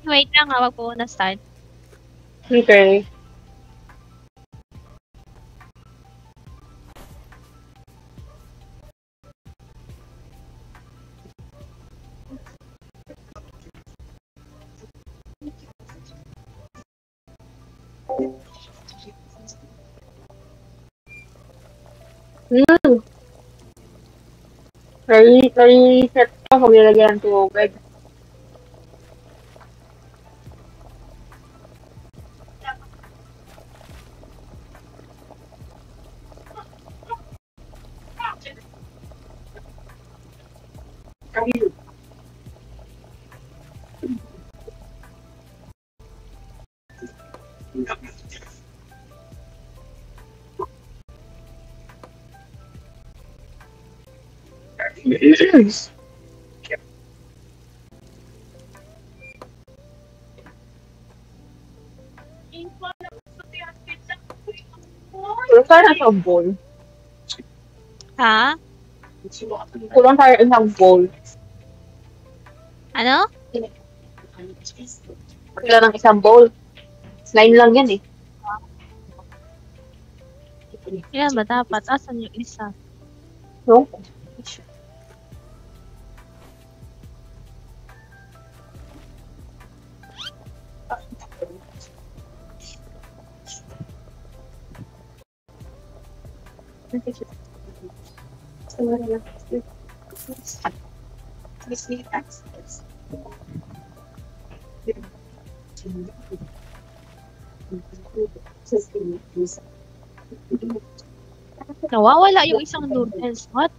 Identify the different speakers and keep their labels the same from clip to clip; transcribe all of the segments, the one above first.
Speaker 1: Wait lang ha, wag po na start.
Speaker 2: Okay. Nai-set ko pag nilagyan ng tubig. Kulang tayo ng isang bowl.
Speaker 1: Ha?
Speaker 2: Kulang tayo isang bowl.
Speaker 1: Ano?
Speaker 2: Kulang ng isang bowl. 9 lang yan eh.
Speaker 1: Ilan ba dapat? Asan yung isa?
Speaker 2: No?
Speaker 1: Nawawala yung isang noodles. What?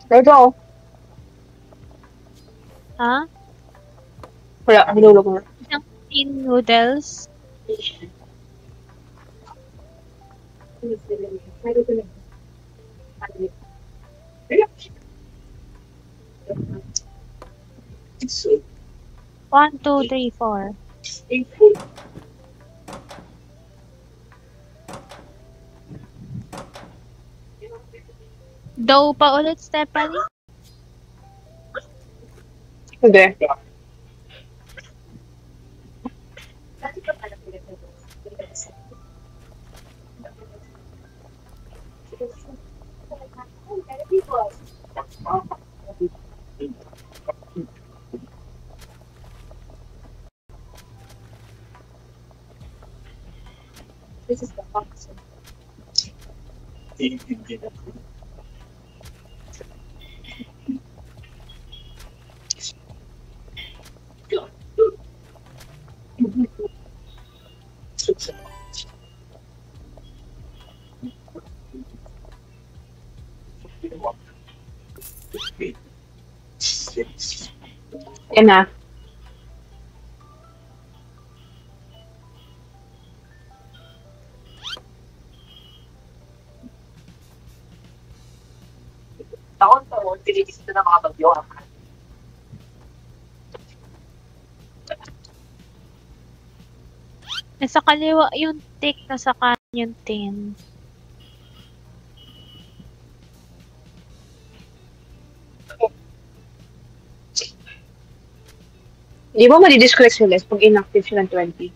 Speaker 2: Ito.
Speaker 1: Ha?
Speaker 2: Wala, hinulog mo.
Speaker 1: Isang tin noodles. One, two, three, four. Dough pa ulit, Stephanie?
Speaker 2: Hindi. Yan na. Taon-taon, pinigisita ng mga bagyo.
Speaker 1: Nasa kaliwa yung tick, nasa kanan yung tin.
Speaker 2: Di ba madi-disconnect sila pag inactive sila ng 20?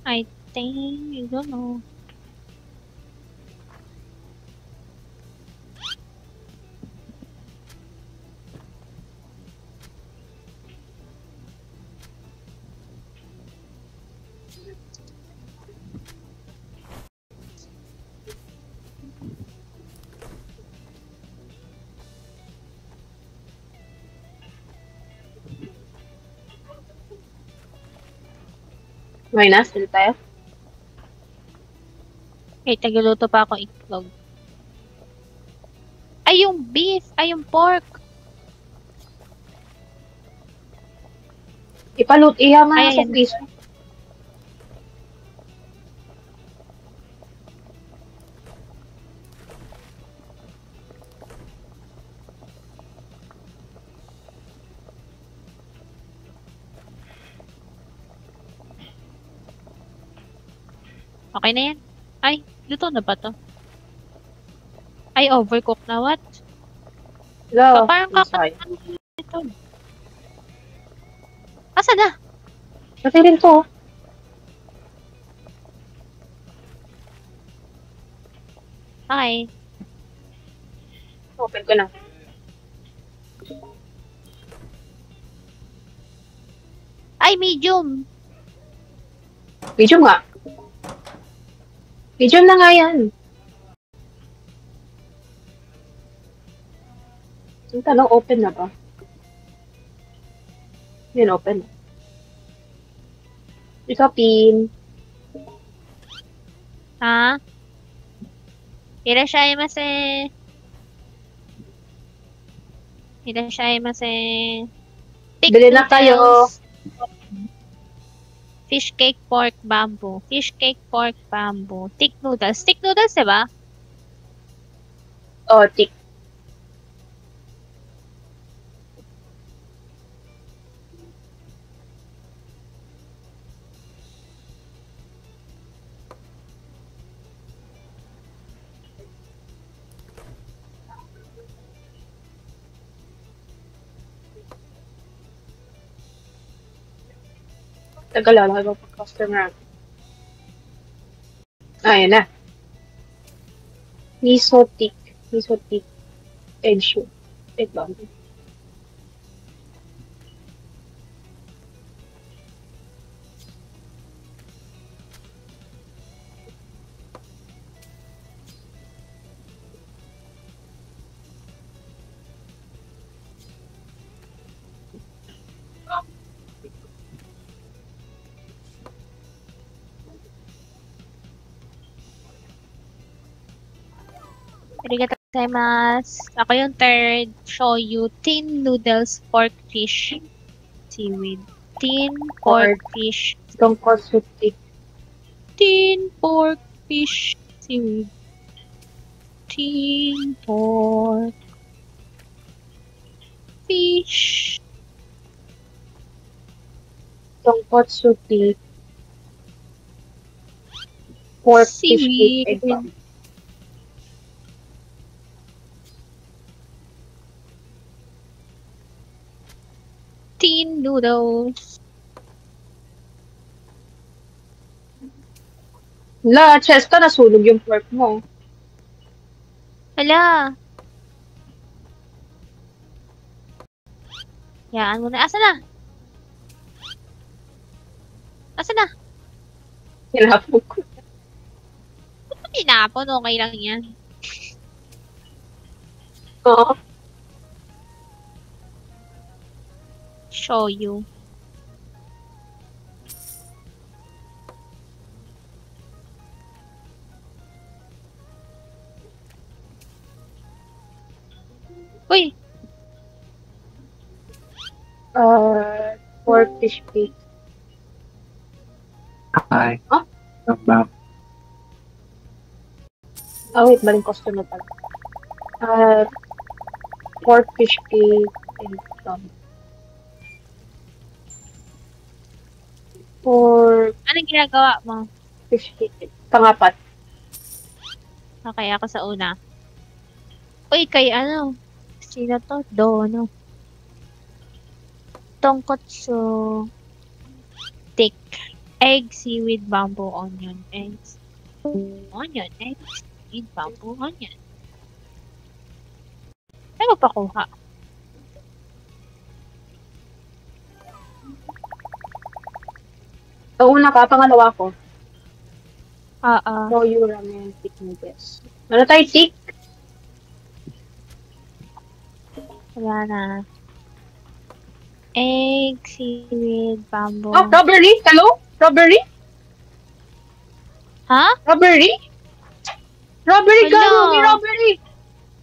Speaker 1: I think, I don't know.
Speaker 2: Okay na, sila tayo.
Speaker 1: Okay, tagaluto pa ako itlog. Ay, yung beef! Ay, yung pork!
Speaker 2: Iha mo
Speaker 1: Ay,
Speaker 2: sa
Speaker 1: ayan.
Speaker 2: freezer.
Speaker 1: Okay na yan. Ay, luto na ba to? Ay, overcooked na. What?
Speaker 2: Hello.
Speaker 1: Parang
Speaker 2: I'm sorry.
Speaker 1: kakatawa ito. Asa na?
Speaker 2: Patay rin to.
Speaker 1: Okay.
Speaker 2: Open ko na.
Speaker 1: Ay, medium.
Speaker 2: Medium nga. Medium na nga yan. Yung tanong, open na ba? Yun, open. Ikaw, pin.
Speaker 1: Ha? Irashaimase. Irashaimase. Thick
Speaker 2: Bili na kayo.
Speaker 1: noodles. Fish cake, pork, bamboo. Fish cake, pork, bamboo. Thick noodles. Thick noodles, diba?
Speaker 2: Oh, tick. Tagal lang ako pag customer. Ayan na. Miso tick. Miso tick. Egg shoe. Egg bomb.
Speaker 1: Arigatou gozaimasu. Ako yung third. Shoyu. Tin noodles, pork, fish, seaweed. Tin, pork, fish.
Speaker 2: Tonkotsu tick.
Speaker 1: Tin, pork, fish, seaweed. Tin, pork, fish.
Speaker 2: Tonkotsu tick. Pork, fish cake,
Speaker 1: Seaweed.
Speaker 2: egg bomb.
Speaker 1: Tin noodles.
Speaker 2: La, Chesta, nasunog yung pork mo.
Speaker 1: Hala. Yaan mo na. Asa na? Asa na?
Speaker 2: Hinapon ko.
Speaker 1: Tinapon. Okay lang yan.
Speaker 2: Oo.
Speaker 1: Shoyu. Uy!
Speaker 2: Pork, fish cake.
Speaker 3: Hi.
Speaker 2: Huh?
Speaker 3: I'm back.
Speaker 2: Ah, wait, maling customer pala. Pork, fish cake, egg bomb. Pork,
Speaker 1: Anong ginagawa mo?
Speaker 2: fish cake. Pangapat.
Speaker 1: Okay, ako sa una. Uy, kay ano? Sino to? Dono. Tonkotsu. Thick. Egg, seaweed, bamboo, onion, eggs. Onion, eggs, seaweed, bamboo, onion. Ay, magpakuha.
Speaker 2: Ang una ka, pangalawa ko. Shoyu ramen tick noodles. Ano tayo, tick?
Speaker 1: Wala na. Egg, seaweed, bamboo.
Speaker 2: Oh, robbery? Hello? Robbery?
Speaker 1: Ha?
Speaker 2: Robbery? Robbery,
Speaker 1: Hala.
Speaker 2: gago! May robbery!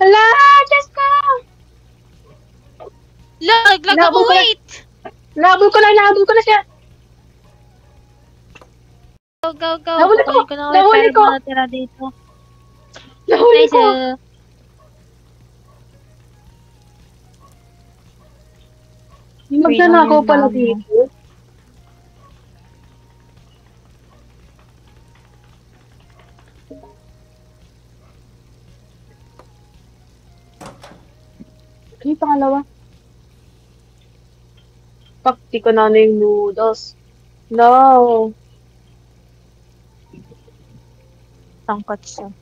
Speaker 2: Hala! Jessica!
Speaker 1: Lag ako,
Speaker 2: Hinabol ko na.
Speaker 1: wait!
Speaker 2: Nahabol ko na siya!
Speaker 1: Go, go, go.
Speaker 2: Nahuli ko!
Speaker 1: Kukunin ko na ulit
Speaker 2: Nahuli
Speaker 1: pero
Speaker 2: ko!
Speaker 1: mga natira dito.
Speaker 2: Nahuli
Speaker 1: Nice.
Speaker 2: ko! Yung magnanakaw pala dito. Ano yung pangalawa? Fuck, di ko na yung noodles. No.
Speaker 1: Tonkotsu.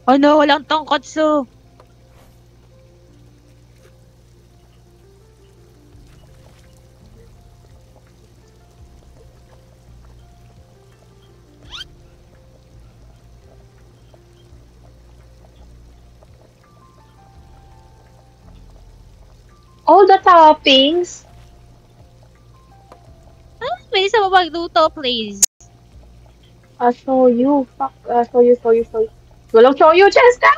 Speaker 1: Oh no, walang tonkotsu.
Speaker 2: All the toppings.
Speaker 1: May isa pa magluto, please.
Speaker 2: Shoyu. Fuck. Shoyu. Walang shoyu, Chesta!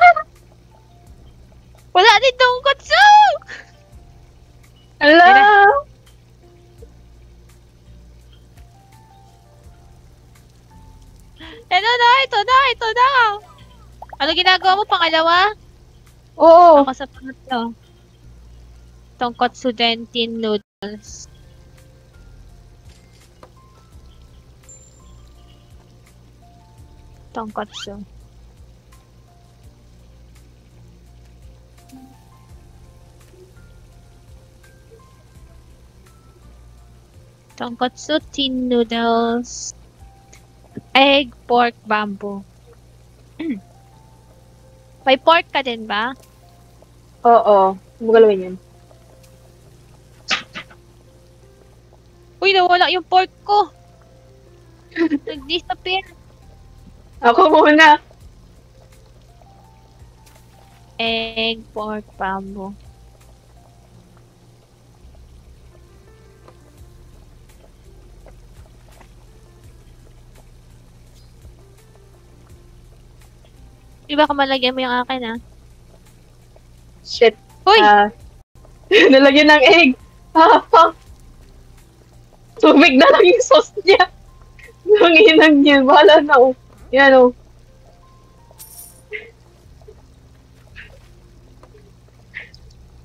Speaker 1: Wala din tonkotsu!
Speaker 2: Hello!
Speaker 1: Ito na. Ano ginagawa mo, pangalawa?
Speaker 2: Oo.
Speaker 1: Ako sa pangatlo. Tonkotsu dentin noodles. Tonkotsu. Tonkotsu tin noodles. Egg, pork, bamboo. May pork ka din ba?
Speaker 2: Oo. Magalawin yun.
Speaker 1: Uy, nawala yung pork ko. Nag-disappear.
Speaker 2: Ako muna.
Speaker 1: Egg, pork, bamboo. Di ba malagyan mo yung akin, ah?
Speaker 2: Shit.
Speaker 1: Uy!
Speaker 2: Nalagyan ng egg. Fuck. Tubig na lang yung sauce niya. Nanginang niya. Bahala na, oh. Yan, oh.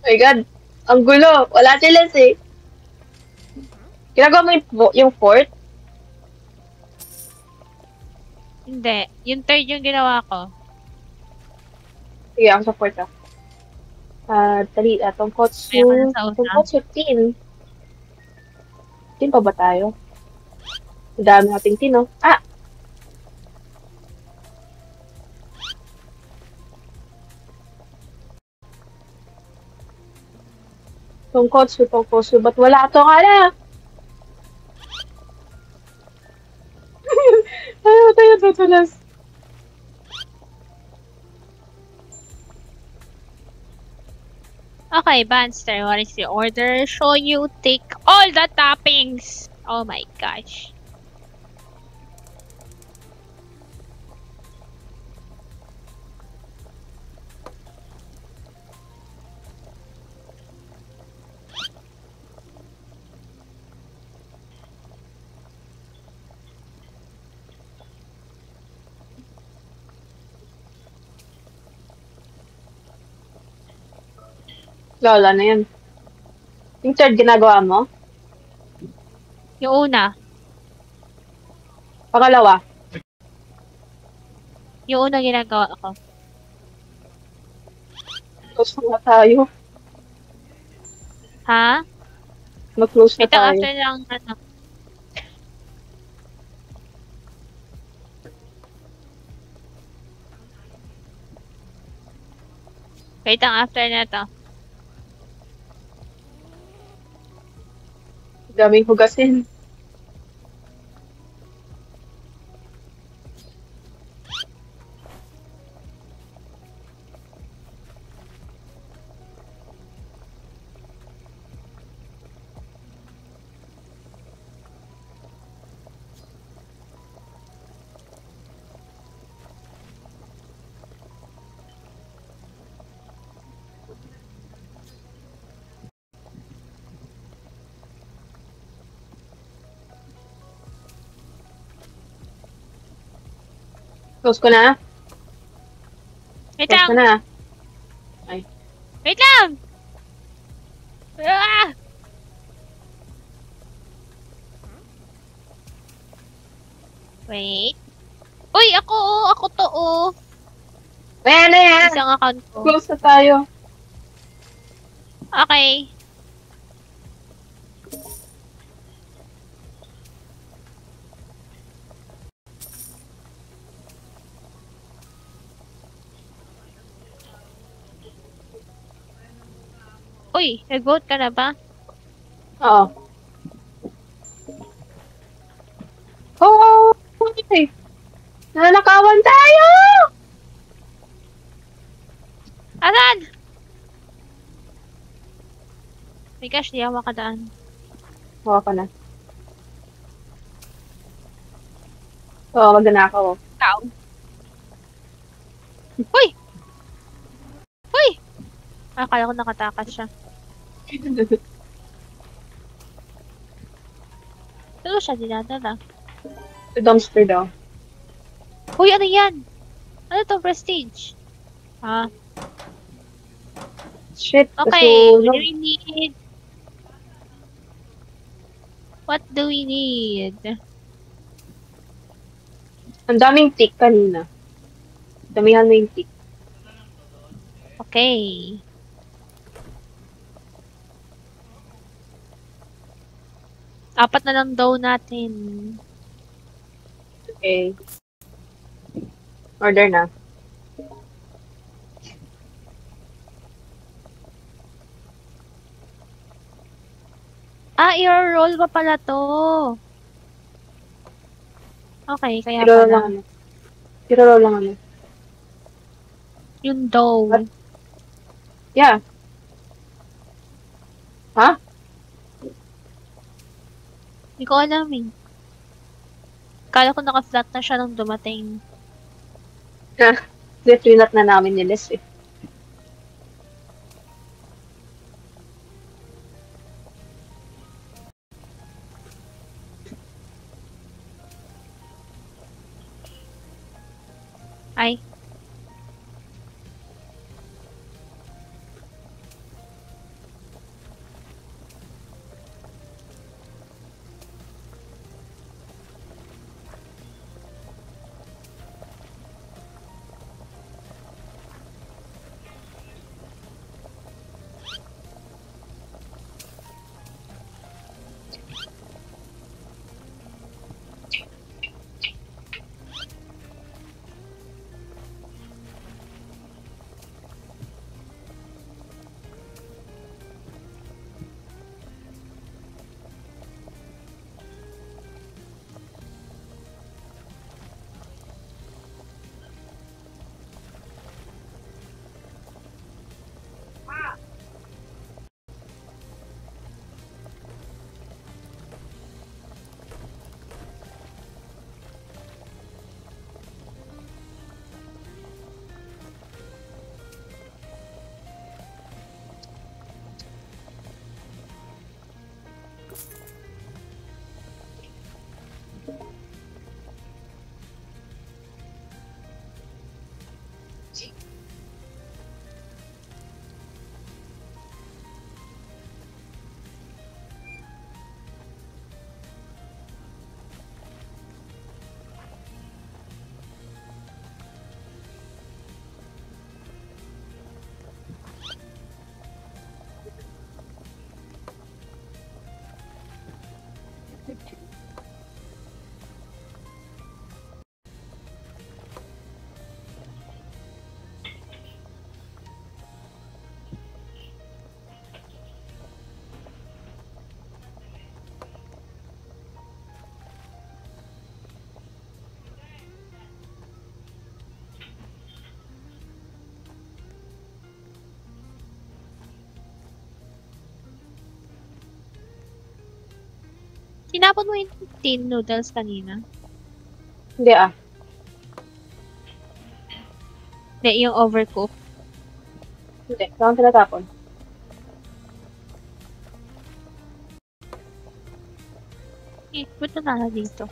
Speaker 2: My God. Ang gulo. Wala sila eh. Ginagawa mo yung fourth?
Speaker 1: Hindi. Yung third yung ginawa ko.
Speaker 2: Sige, ang sa fourth, ah. Tonkotsu.
Speaker 1: Kaya ka na sa una.
Speaker 2: Tonkotsu tin. Tin pa ba tayo? Ang dami nating tin, oh. Tonkotsu. Ba't wala ito nga na? Tayo tutulas.
Speaker 1: Okay, Banster, what is the order? Show you take all the toppings. Oh my gosh.
Speaker 2: Lola na yan. Yung third ginagawa mo?
Speaker 1: Yung una.
Speaker 2: Pangalawa?
Speaker 1: Yung una ginagawa ko.
Speaker 2: Close na tayo.
Speaker 1: Ha?
Speaker 2: Mag-close na
Speaker 1: Wait lang,
Speaker 2: tayo.
Speaker 1: after lang, ano. Wait lang, after na to.
Speaker 2: Daming hugasin. Close ko na.
Speaker 1: Wait
Speaker 2: Close
Speaker 1: lang!
Speaker 2: ko na.
Speaker 1: Wait lang! Ah! Wait. Uy, ako to, oh.
Speaker 2: Ayan na yan.
Speaker 1: Isang account ko.
Speaker 2: Close na tayo.
Speaker 1: Okay. Uy, nag-vote ka na ba?
Speaker 2: Oo. Oh! Nanakawan tayo!
Speaker 1: Asan? My gosh, di ako makadaan.
Speaker 2: Oo ka na. Oo, magnanakaw.
Speaker 1: Tao. Uy! Uy! Akala ko nakatakas siya. Pero siya dinadala.
Speaker 2: Sa dumpster daw.
Speaker 1: Uy, ano yan? Ano to, prestige? Ah,
Speaker 2: Shit,
Speaker 1: okay. What do
Speaker 2: nasunog.
Speaker 1: we need? What do we need?
Speaker 2: Ang daming tick kanina. Damihan mo yung tick.
Speaker 1: Okay. Apat na lang daw natin.
Speaker 2: Okay. Order na.
Speaker 1: Ah, i-roll pa pala to. Okay, kaya
Speaker 2: Tiro lang
Speaker 1: pala.
Speaker 2: ano. Tiro lang ano.
Speaker 1: Yung dough.
Speaker 2: What? Yeah. Ha?
Speaker 1: Hindi ko alam eh. Kala ko naka-flat na siya nung dumating.
Speaker 2: Trinat na namin ni Les eh.
Speaker 1: Ay. Tinapon mo yung tin noodles kanina?
Speaker 2: Hindi ah.
Speaker 1: Hindi, yung overcooked.
Speaker 2: Hindi. Saan tinatapon?
Speaker 1: Eh, ba't na dito?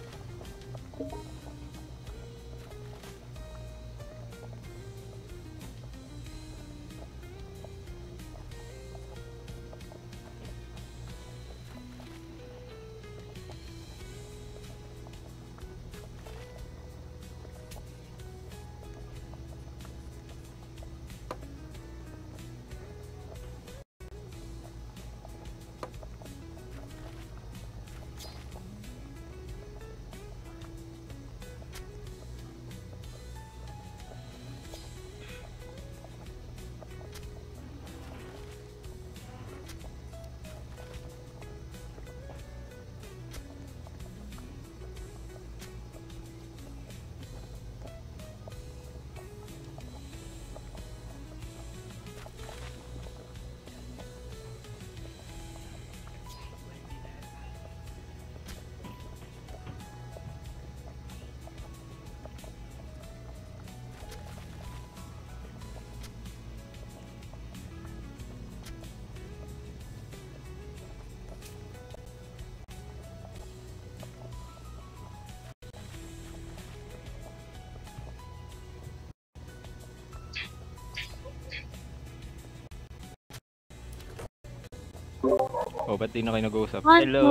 Speaker 3: Oh, ba't di na kayo nag-uusap?
Speaker 1: One,
Speaker 3: Hello!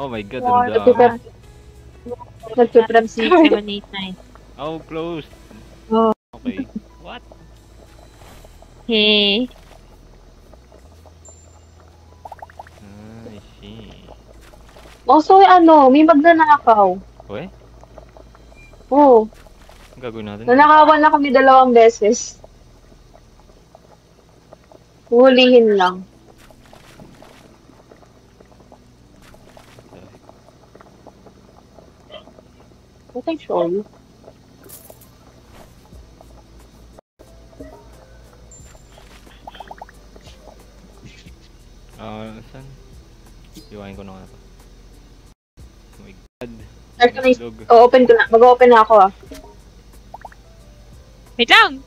Speaker 3: Oh my god,
Speaker 1: four,
Speaker 3: ang dami.
Speaker 2: Nagpiprep
Speaker 1: 6, 7, 8, 9.
Speaker 3: Oh, closed.
Speaker 2: Oh.
Speaker 3: Okay. What?
Speaker 1: Hey.
Speaker 3: I see.
Speaker 2: Also, may magnanakaw.
Speaker 3: Uy,
Speaker 2: Oo.
Speaker 3: ang gagawin natin?
Speaker 2: Nanakawan na kami 2 beses. Hulihin lang. What I show you?
Speaker 3: Saan? Iwain ko na nga ito. Oh my god.
Speaker 2: Start ko na
Speaker 3: Itlog.
Speaker 2: open ko na. Mag-open na ako ah.
Speaker 1: Wait lang!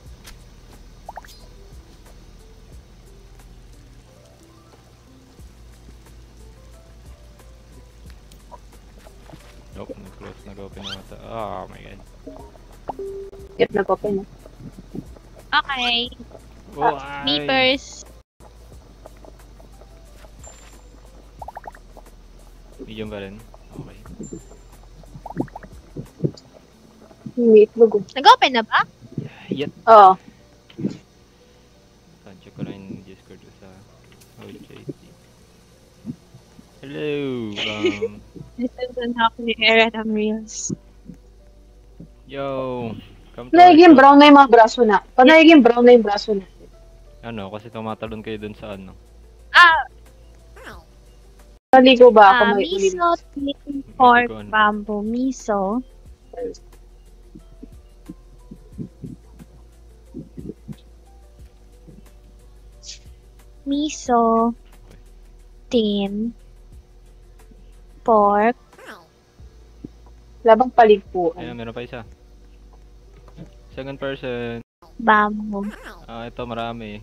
Speaker 3: Nope, nag-close, nag-open na ito. Oh my god.
Speaker 2: Yep, nag-open na.
Speaker 1: Okay.
Speaker 3: Oh,
Speaker 1: Me first.
Speaker 3: Medium pa rin. Okay.
Speaker 2: May itlog oh.
Speaker 1: Nag-open na ba?
Speaker 3: Yet.
Speaker 2: Oo.
Speaker 3: Check ko lang yung Discord ko sa OJT. Hello!
Speaker 1: Nagtanda na ako ni Era ng Reels.
Speaker 3: Yo! Come to
Speaker 2: Nagiging
Speaker 3: our shop.
Speaker 2: brown na yung mga braso na. Pag nagiging brown na yung braso na.
Speaker 3: Ano, kasi tumatalon kayo dun sa ano.
Speaker 2: Naligo ba ako?
Speaker 1: Miso, chicken, pork,
Speaker 3: Hindi ko ano.
Speaker 1: bamboo, miso. Miso, tin, pork,
Speaker 2: Labang paligpuan.
Speaker 3: Ayan, meron pa isa. Second person.
Speaker 1: bamboo.
Speaker 3: Ito marami.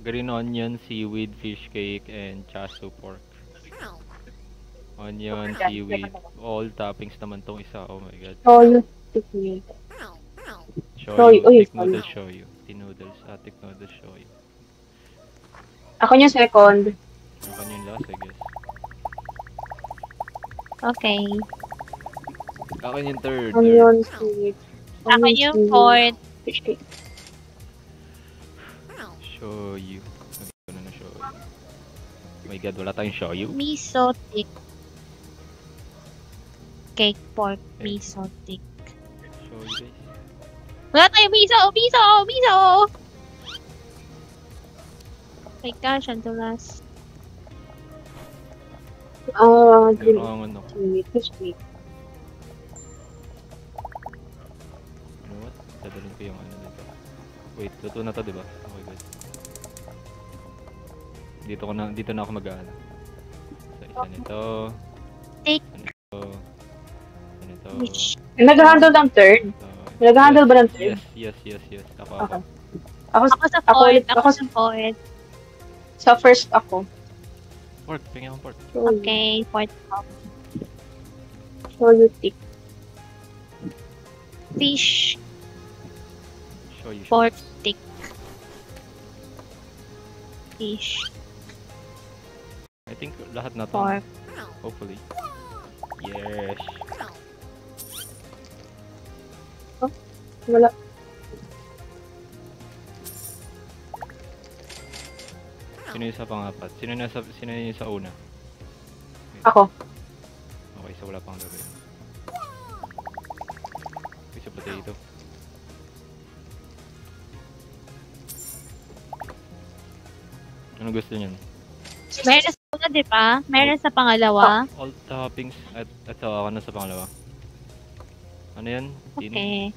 Speaker 3: Green onion, seaweed, fish cake, and chasu pork. Onion, seaweed, all toppings naman tong isa. Oh my god.
Speaker 2: Oh, yung tikmi.
Speaker 3: Shoyu,
Speaker 2: Uy,
Speaker 3: thick noodles shoyu. Noodles, thick noodles shoyu.
Speaker 2: Ako yung second.
Speaker 3: Ano kan yung last, I guess.
Speaker 1: Okay.
Speaker 3: Akin yung third.
Speaker 2: Onion, sweet.
Speaker 1: Ako yung fourth.
Speaker 2: Fish cake.
Speaker 3: Shoyu. Nagano na shoyu. Oh my god, wala tayong shoyu.
Speaker 1: Miso, thick. Cake, pork, miso, thick.
Speaker 3: Shoyu guys.
Speaker 1: Wala tayo miso! Miso! Miso! My gosh, ang dulas.
Speaker 2: Green
Speaker 3: Meron ang ano.
Speaker 2: sweet. Fish cake.
Speaker 3: Ano what? Dadalhin ko yung ano dito. Wait, luto na to, diba? Oh my god. Dito na ako mag-aano. Sa isa nito.
Speaker 1: Take.
Speaker 3: Isa nito. Isa nito.
Speaker 1: Which?
Speaker 2: Nag-handle ng third?
Speaker 3: Ito.
Speaker 2: Nag-handle ba ng third?
Speaker 3: Yes. Ako.
Speaker 2: Okay. Ako
Speaker 1: Ako sa
Speaker 2: Ako
Speaker 1: fourth.
Speaker 2: ulit-
Speaker 1: Ako
Speaker 2: ako
Speaker 1: sa fourth.
Speaker 2: sa first ako.
Speaker 3: Pork, pingin akong pork.
Speaker 1: Okay, fourth ako.
Speaker 2: Shoyu thick.
Speaker 1: Fish,
Speaker 3: Shoyu.
Speaker 1: pork, thick. Fish,
Speaker 3: I think lahat na to.
Speaker 1: pork.
Speaker 3: Hopefully. Yes.
Speaker 2: Wala.
Speaker 3: Sino yung sa pangapat? Sino yung sa una?
Speaker 2: Ako.
Speaker 3: Okay, so wala pang gagawin. Isa potato. Ano gusto niyan?
Speaker 1: Meron na sa una, di ba? Meron sa pangalawa.
Speaker 3: All toppings. At ito, ako na sa pangalawa. Ano yan?
Speaker 1: Okay.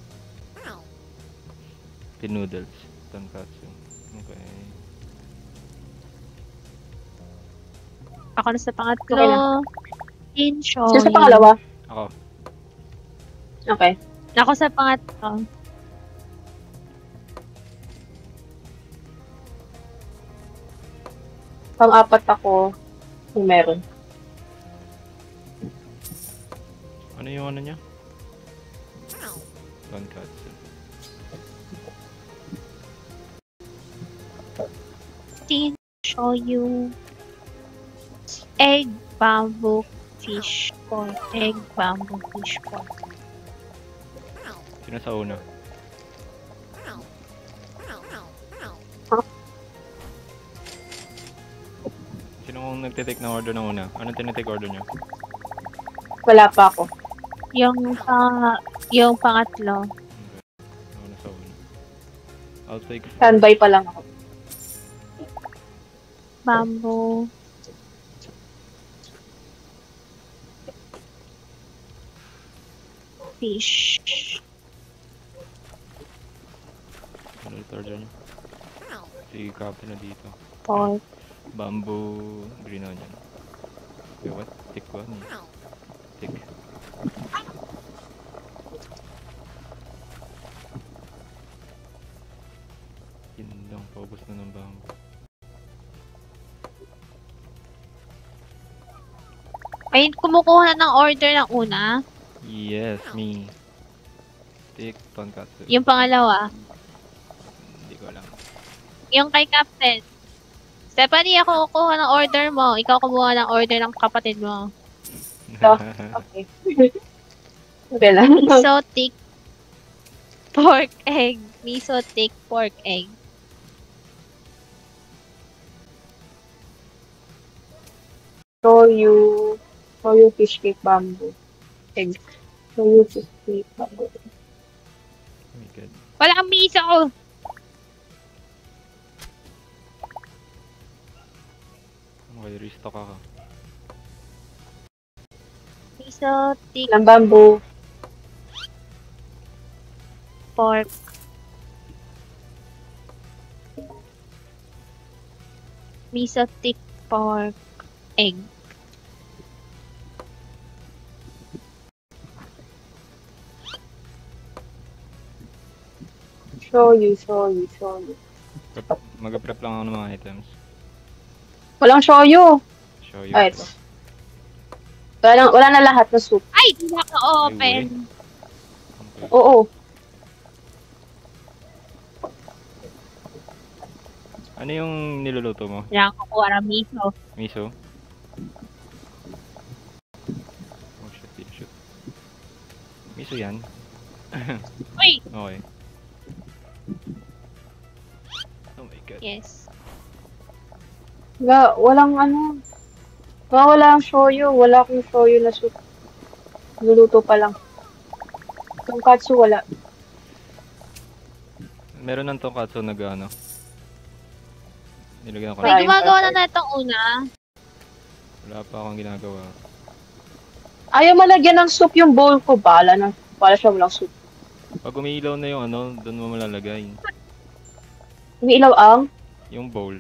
Speaker 3: Tin noodles. Tonkatsu. Okay.
Speaker 1: Ako na sa pangatlo.
Speaker 2: Okay na.
Speaker 1: Tin shoyu.
Speaker 2: Sino sa pangalawa?
Speaker 3: Ako.
Speaker 2: Okay.
Speaker 1: Ako sa pangatlo.
Speaker 2: Pang-apat ako kung meron.
Speaker 3: Ano yung ano niya? Tonkatsu.
Speaker 1: Tin Shoyu. Egg, bamboo, fish, pork. Egg, bamboo, fish, pork.
Speaker 3: Sino sa una? Sino kung nagtitake ng order ng una? Anong tinitake order niyo?
Speaker 2: Wala pa ako.
Speaker 1: Yung pangatlo.
Speaker 3: Una sa una. I'll take 4.
Speaker 2: Standby pa lang ako.
Speaker 1: Bamboo. Fish.
Speaker 3: Ano ulit order niyo? Si Captain na dito.
Speaker 1: Pork.
Speaker 3: Bamboo, green onion. Wait, what? Tick ko? Ano? Tick. Yun lang, paubos na ng bamboo.
Speaker 1: Ay, kumukuha na ng order ng una.
Speaker 3: Yes, me. Tick, tonkatsu.
Speaker 1: Yung pangalawa.
Speaker 3: Hindi ko alam.
Speaker 1: Yung kay Captain. Stephanie, ako kukuha ng order mo. Ikaw kumuha ng order ng kapatid mo.
Speaker 2: Okay. Okay lang.
Speaker 1: Miso thick pork egg. Miso thick pork egg.
Speaker 2: Shoyu. Shoyu fish cake bamboo. Egg. Shoyu fish cake bamboo.
Speaker 3: Oh my god.
Speaker 1: Wala kang miso!
Speaker 3: Okay, restock ako.
Speaker 1: Miso thick
Speaker 2: Ng bamboo.
Speaker 1: pork. Miso thick pork egg.
Speaker 2: Shoyu.
Speaker 3: Mag-prep lang ako ng mga items.
Speaker 2: Walang shoyu.
Speaker 3: Show you.
Speaker 2: Ay, ito. Wala na lahat ng soup.
Speaker 1: Ay! Di naka-open.
Speaker 3: Okay.
Speaker 2: Oo.
Speaker 3: Ano yung niluluto mo?
Speaker 1: Kailangan kukuha ng miso.
Speaker 3: Miso? Oh shit. Miso yan?
Speaker 1: Uy!
Speaker 3: Okay. Oh my god.
Speaker 1: Yes.
Speaker 2: Walang ano. Wala ang shoyu. Wala akong shoyu na soup. Luluto pa lang. Tonkatsu wala.
Speaker 3: Meron ng tonkatsu nag ano? Nilagyan ko
Speaker 1: May
Speaker 2: Ay,
Speaker 1: gumagawa na
Speaker 2: perfect.
Speaker 1: na itong una.
Speaker 3: Wala pa akong ginagawa.
Speaker 2: Ayaw malagyan ng soup yung bowl ko. Bala siya walang soup.
Speaker 3: Pag umiilaw na yung ano, doon mo malalagay.
Speaker 2: Umiilaw ang.
Speaker 3: Yung bowl.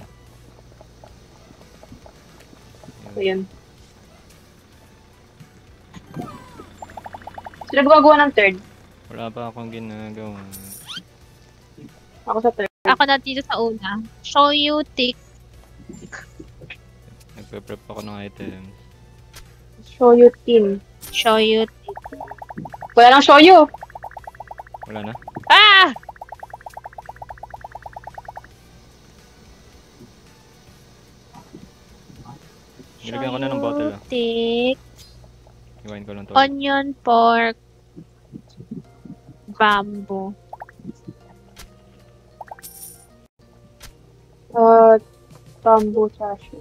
Speaker 2: So, yun. Sila ba gagawa ng third?
Speaker 3: Wala pa akong ginagawa.
Speaker 2: Ako sa third.
Speaker 1: Ako na dito sa una. Shoyu thick.
Speaker 3: Nagpe-prep ako ng items.
Speaker 2: Shoyu tin.
Speaker 1: Shoyu thick.
Speaker 2: Wala lang shoyu.
Speaker 3: Wala na?
Speaker 1: Ah!
Speaker 3: Nilagyan ko na ng bottle ah.
Speaker 1: Thick.
Speaker 3: Iwain ko lang to.
Speaker 1: Onion, pork, bamboo.
Speaker 2: Bamboo chashu.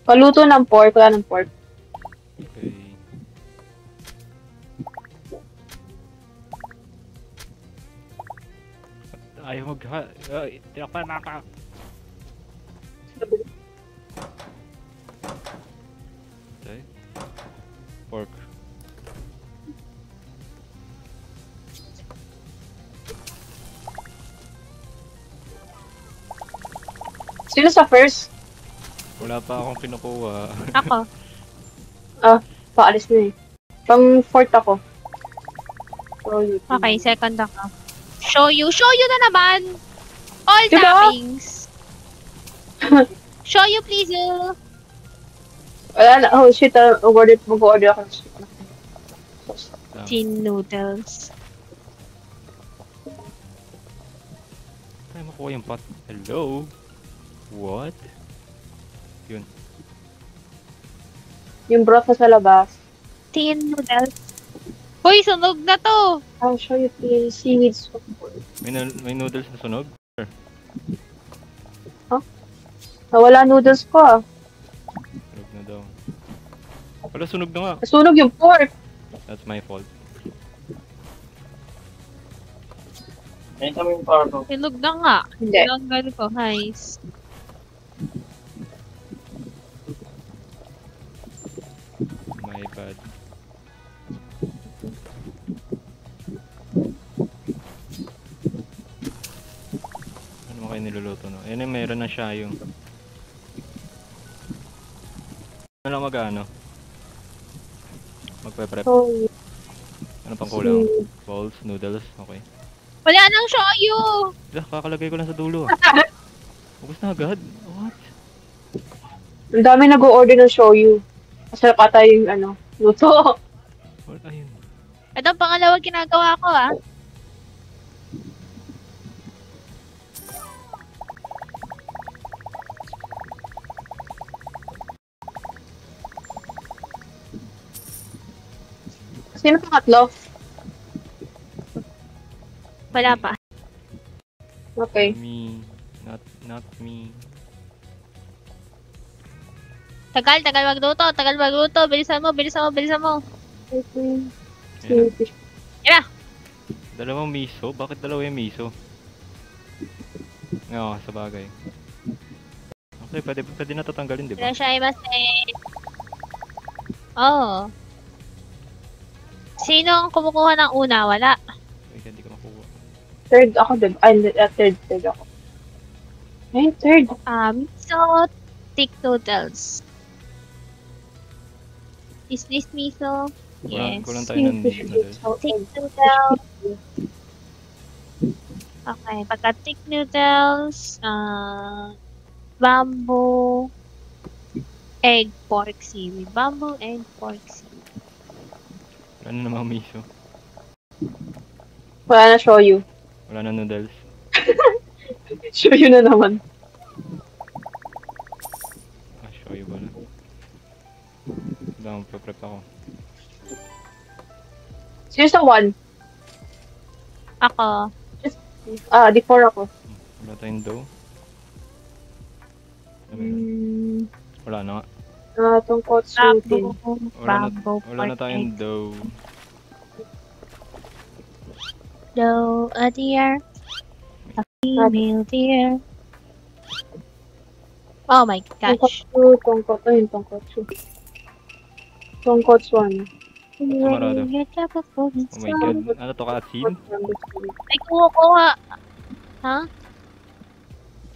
Speaker 2: Paluto ng pork. Wala ng pork.
Speaker 3: Okay. Ayaw tinakpan na ka. Okay. Pork.
Speaker 2: Sino sa first?
Speaker 3: Wala pa akong kinukuha.
Speaker 1: Ako.
Speaker 2: Paalis na eh. Pang fourth ako. Shoyu tin.
Speaker 1: Okay, second ako. Shoyu. Shoyu na naman! All
Speaker 2: Diba?
Speaker 1: toppings. Shoyu, please.
Speaker 2: Wala na. Oh shit. Mag-order ako ng soup.
Speaker 1: Tin noodles.
Speaker 3: Tayo makuha yung pot. Hello? What? Yun.
Speaker 2: Yung broth na sa labas.
Speaker 1: Tin noodles. Uy, sunog na to!
Speaker 2: I'll show you the seaweed soup.
Speaker 3: May noodles na sunog?
Speaker 2: Nawala noodles ko ah.
Speaker 3: Sunog na daw. Wala, sunog na nga.
Speaker 2: Nasunog yung pork.
Speaker 3: That's my fault.
Speaker 1: Sunog na nga.
Speaker 2: Hindi.
Speaker 1: Tinanggal ko, guys.
Speaker 3: My bad. Ano mo kayo niluluto, no? Ayun, meron na siya yung... Ano lang mag-ano? Magpe-prep.
Speaker 2: So,
Speaker 3: Ano pang kulang? Balls, noodles, okay.
Speaker 1: Wala nang shoyu!
Speaker 3: Kakalagay ko lang sa dulo. Ubus na agad? What?
Speaker 2: ang dami nag-o-order ng shoyu. Masarap ata yung luto.
Speaker 3: What? Ayun.
Speaker 1: Ito ang pangalawang ginagawa ko, ah.
Speaker 2: Sino pangatlo?
Speaker 1: Wala pa.
Speaker 2: Okay.
Speaker 3: Me. Not me.
Speaker 1: Tagal magluto. Bilisan mo.
Speaker 3: Ayan.
Speaker 1: Yan na.
Speaker 3: Dalawang miso? Bakit dalawa yung miso? Oo, sa bagay. Okay, pwede na tatanggalin, di ba?
Speaker 1: Irashaimase. Oh. Sino ang kumukuha ng una? Wala.
Speaker 3: Okay, hindi ko makuha.
Speaker 2: Third ako, diba? Ay, third ako. Ay, third.
Speaker 1: Miso thick noodles. Is this miso? Yes.
Speaker 3: Kulang tayo ng noodles.
Speaker 1: Thick noodles. Okay, pagka thick noodles, bamboo, egg, pork seaweed. Bamboo, egg, pork seaweed.
Speaker 3: Wala na namang miso.
Speaker 2: Wala na shoyu.
Speaker 3: Wala na noodles.
Speaker 2: Shoyu na naman.
Speaker 3: Shoyu ba na? Dahil prep ako.
Speaker 2: Sino sa one?
Speaker 1: Ako.
Speaker 2: D4 ako.
Speaker 3: Wala tayong dough. Ano meron? Wala na nga.
Speaker 2: Tonkotsu tin.
Speaker 1: Bamboo,
Speaker 3: Wala na
Speaker 1: pork
Speaker 3: tayong
Speaker 1: egg.
Speaker 3: dough.
Speaker 1: Dough, a deer. A female deer. Oh my gosh.
Speaker 2: Tonkotsu. Tonkotsu ano.
Speaker 3: Sumarado. Oh my god. Ano to, ka-asin?
Speaker 1: May kumukuha. Ha?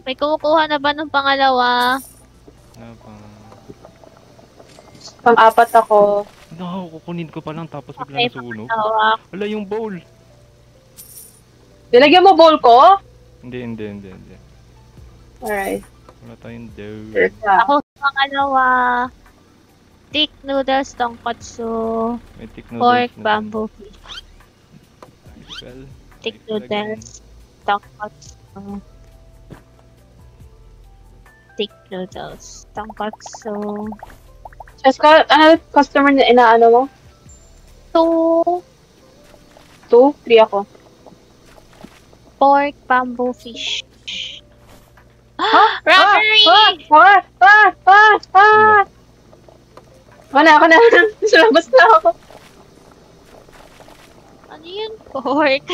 Speaker 1: May kumukuha na ba ng pangalawa?
Speaker 3: Ano pa?
Speaker 2: Pang-apat ako.
Speaker 3: No, kukunin ko pa lang tapos bigla
Speaker 1: Okay,
Speaker 3: nasunog.
Speaker 1: pangalawa.
Speaker 3: Wala yung bowl.
Speaker 2: Nilagyan mo bowl ko?
Speaker 3: Hindi.
Speaker 2: Alright.
Speaker 3: Wala tayong dough.
Speaker 2: Sure ka.
Speaker 1: Ako sa pangalawa. Thick noodles, tonkotsu,
Speaker 3: May thick noodles
Speaker 1: pork,
Speaker 3: na
Speaker 1: bamboo fish.
Speaker 3: Well,
Speaker 1: Thick
Speaker 3: ay, talagang-
Speaker 1: noodles, tonkotsu. Thick noodles, tonkotsu.
Speaker 2: Ano customer na inaano mo?
Speaker 1: 2
Speaker 2: 2? 3 ako.
Speaker 1: pork, bamboo fish. Robbery!
Speaker 2: Wala ako na. Sa labas na ako.
Speaker 1: Ano yun? Pork.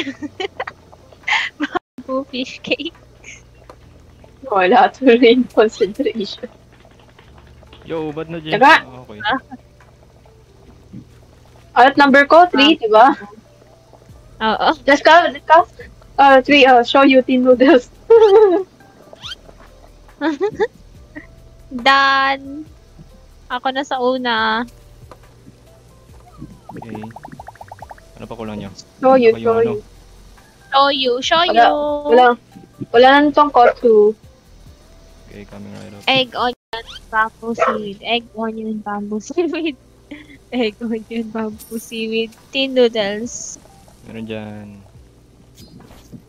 Speaker 1: Bamboo fish cake.
Speaker 2: Wala tuloy yung concentration.
Speaker 3: Yo, ba't na dyan?
Speaker 2: Teka.
Speaker 3: Okay.
Speaker 2: At number ko, 3, diba?
Speaker 1: Oo.
Speaker 2: Let's go. 3, show you tin noodles.
Speaker 1: Dan. Ako na sa una.
Speaker 3: Okay. Ano pa kulang nyo?
Speaker 2: Show you,
Speaker 3: Ako yung
Speaker 2: show
Speaker 3: ano?
Speaker 2: you.
Speaker 1: Show you.
Speaker 2: Wala nang tonkotsu.
Speaker 3: Okay, coming right up.
Speaker 1: Egg, onion, bamboo seaweed. Egg, onion, bamboo seaweed. Egg, onion, bamboo seaweed. Tin noodles.
Speaker 3: Meron dyan.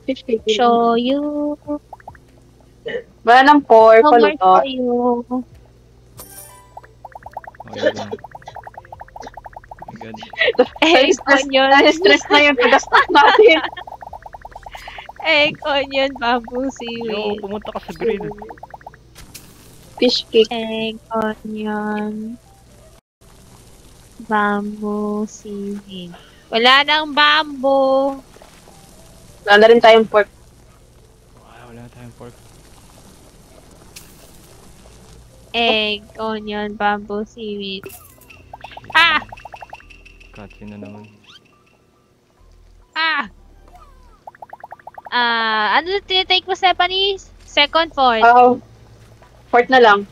Speaker 2: Fish cake.
Speaker 1: Show you.
Speaker 2: Wala ng 4,
Speaker 1: No more
Speaker 2: paluto.
Speaker 1: tayo.
Speaker 3: Okay lang. Oh my God.
Speaker 1: Egg, onion.
Speaker 2: Na-stress na yung taga-stock natin.
Speaker 1: Egg, onion, bamboo,
Speaker 3: Yo,
Speaker 1: seaweed.
Speaker 3: pumunta ka sa grid.
Speaker 2: Fish cake.
Speaker 1: Egg, onion, bamboo, seaweed. Wala nang bamboo.
Speaker 2: Wala na rin tayong pork.
Speaker 3: Wala tayong pork.
Speaker 1: Egg, onion, bamboo, seaweed.
Speaker 3: Shit.
Speaker 1: Ah!
Speaker 3: Cutscene na naman.
Speaker 1: Ah! Ano tinitake mo, Stephanie? Second, fourth.
Speaker 2: Pork na lang.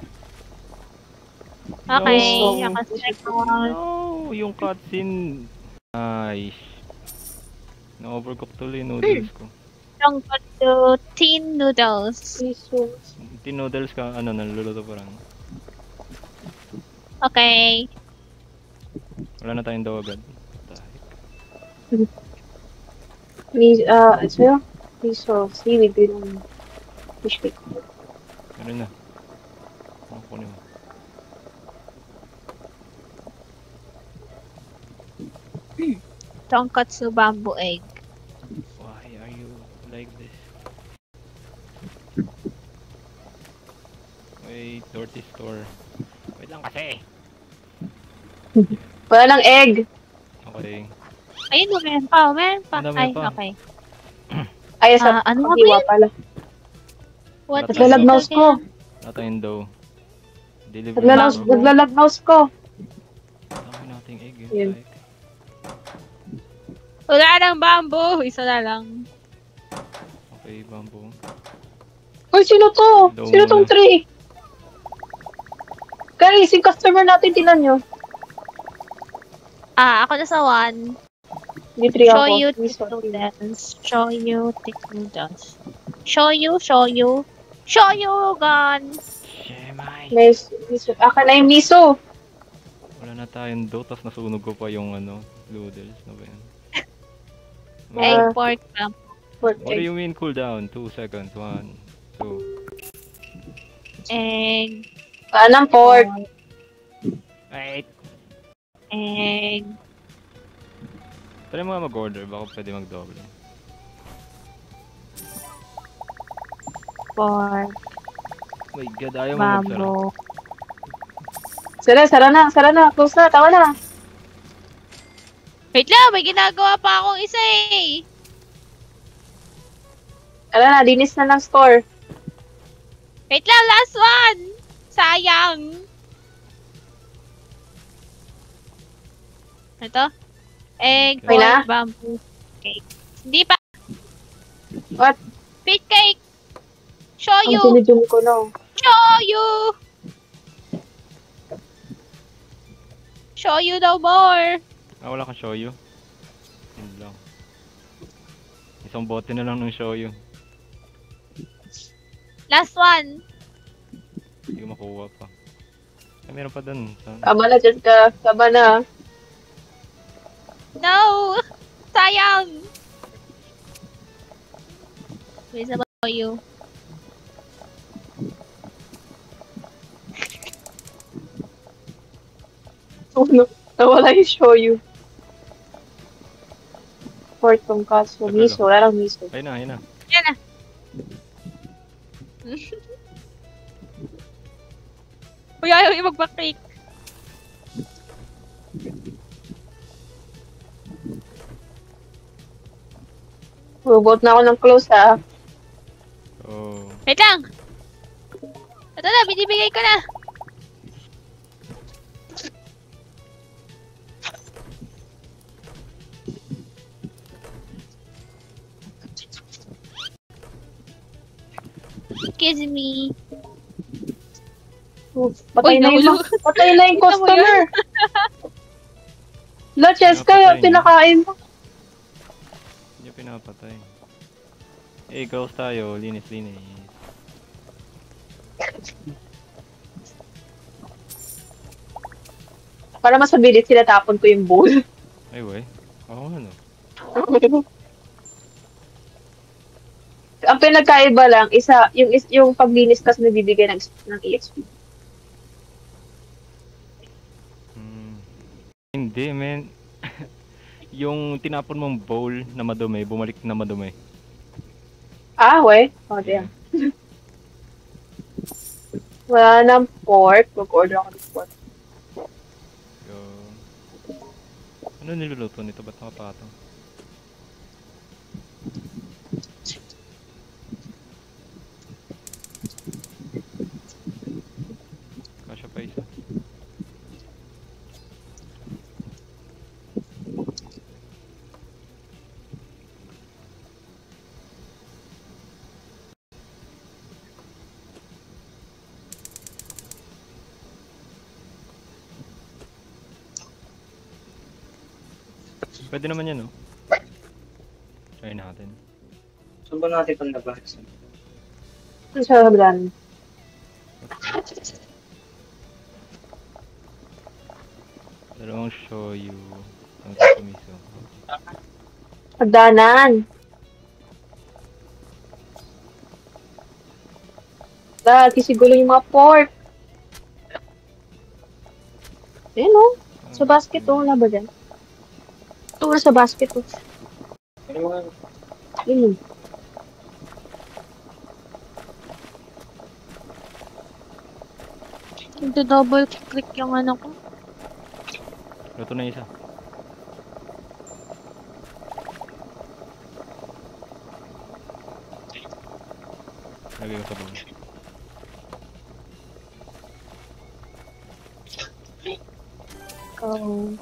Speaker 1: Okay,
Speaker 2: no.
Speaker 1: ako second.
Speaker 3: No, yung cutscene. Nice. Na-overcook tuloy yung noodles ko.
Speaker 1: Strong to tin noodles.
Speaker 3: Tin noodles ka, naluluto pa lang.
Speaker 1: Okay.
Speaker 3: Wala na tayong daw agad.
Speaker 2: Sa'yo? Miso, seaweed, yung fish cake.
Speaker 3: Meron na. Ano kunin mo?
Speaker 1: Tonkatsu bamboo egg.
Speaker 3: Why are you like this? Wait, dirty store. Wait lang kasi.
Speaker 2: Wala ng egg.
Speaker 3: Okay.
Speaker 1: Ayun, meron pa. Meron pa.
Speaker 3: Ano,
Speaker 1: Ay,
Speaker 3: meron pa?
Speaker 1: okay.
Speaker 2: Ay, sa
Speaker 1: ano nga ba
Speaker 2: paghiwa
Speaker 1: yun?
Speaker 2: pala.
Speaker 1: What is
Speaker 3: Naglalag
Speaker 1: it
Speaker 2: mouse ko.
Speaker 1: again?
Speaker 3: Wala tayong dough. Delivery.
Speaker 2: Naglalag mouse ko.
Speaker 3: Dami nating egg yun.
Speaker 2: Yun.
Speaker 3: Like.
Speaker 1: Wala nang bamboo. Isa na lang.
Speaker 3: Okay, bamboo.
Speaker 2: Uy, sino to?
Speaker 3: Daw
Speaker 2: Sino tong
Speaker 3: muna.
Speaker 2: 3? Guys, yung customer natin, tinan nyo.
Speaker 1: Ako na sa 1.
Speaker 2: Hindi 3 ako.
Speaker 1: Shoyu
Speaker 2: Miso.
Speaker 1: thick noodles. Shoyu thick noodles. Shoyu. Shoyugan.
Speaker 3: Shemay!
Speaker 2: Miso. Aka na yung miso.
Speaker 3: Wala na tayong dough, tapos nasunog ko pa yung noodles. Ano ba yan?
Speaker 1: Egg, pork, bamboo.
Speaker 2: Pork
Speaker 3: What do
Speaker 2: egg.
Speaker 3: you mean cool down? 2 seconds. 1, 2.
Speaker 1: Egg.
Speaker 2: Wala ng pork.
Speaker 3: Wait!
Speaker 1: Egg.
Speaker 3: Try mo nga mag-order, baka pwede mag-double.
Speaker 1: Pork.
Speaker 3: Oh my god, ayaw mo magsara.
Speaker 1: Bamboo.
Speaker 2: Sara na. Close na, tawa na.
Speaker 1: Wait lang, may ginagawa pa akong isa eh.
Speaker 2: Ala na, dinis na ng store.
Speaker 1: Wait lang, last one. Sayang. Ito? Egg,
Speaker 2: Okay na?
Speaker 1: pork, bamboo, cake. Hindi pa.
Speaker 2: What?
Speaker 1: Fish cake.
Speaker 2: Ang
Speaker 1: Shoyu.
Speaker 2: sinidum ko na.
Speaker 1: Shoyu. Shoyu no more.
Speaker 3: Wala kang shoyu. Yun lang. Isang bote na lang ng shoyu.
Speaker 1: Last one.
Speaker 3: Hindi ko makuha pa. Ay, meron pa dun.
Speaker 2: Tama na dyan ka. Tama na.
Speaker 1: No. Sayang. May isa ba shoyu?
Speaker 2: Oh no. Nawala yung shoyu. Pork tonkatsu.
Speaker 3: Tagal,
Speaker 2: Miso. Wala lang miso.
Speaker 3: Ayun na, ayun na.
Speaker 1: Yan na. Uy, ayaw yung mag-bake.
Speaker 2: Bubot na ako ng close ha.
Speaker 3: Oh.
Speaker 1: Wait lang. Ito na, binibigay ko na. Excuse me.
Speaker 2: Patay
Speaker 1: Uy,
Speaker 2: na yung
Speaker 1: nahulog.
Speaker 2: patay na yung
Speaker 1: Kita mo
Speaker 2: customer. La, Cheska,
Speaker 3: Napatay niya.
Speaker 2: pinakain mo.
Speaker 3: Hindi pinapatay. Eh, girls tayo. Linis.
Speaker 2: Para mas mabilis sila tapon ko yung bowl.
Speaker 3: Ay, wey. Ako nga no.
Speaker 2: Ang pinagkaiba lang, yung paglinis kasi nabibigay ng EXP.
Speaker 3: Hindi, men. Yung tinapon mong bowl na madumi, bumalik na madumi.
Speaker 2: Ah, we? Oh, damn. Wala nang pork. Mag-order ako ng pork.
Speaker 3: Yung... Ano niluluto nito? Ba't nakapatong? Kasya pa isa. Pwede naman yan, no? Try natin.
Speaker 4: Saan ba natin itong nabahas?
Speaker 2: Ano sa kablan?
Speaker 3: Dalawang shoyu. Ang kumiso.
Speaker 2: Pagdanan. Dahil kisigulo yung mga pork. Ayan o. Sa basket o. Wala ba dyan? Ito wala sa basket o.
Speaker 4: Ano mga...
Speaker 2: Yun.
Speaker 1: Double click yung ano ko.
Speaker 3: Luto na isa. Lagay ko sa bowl.
Speaker 2: Oh.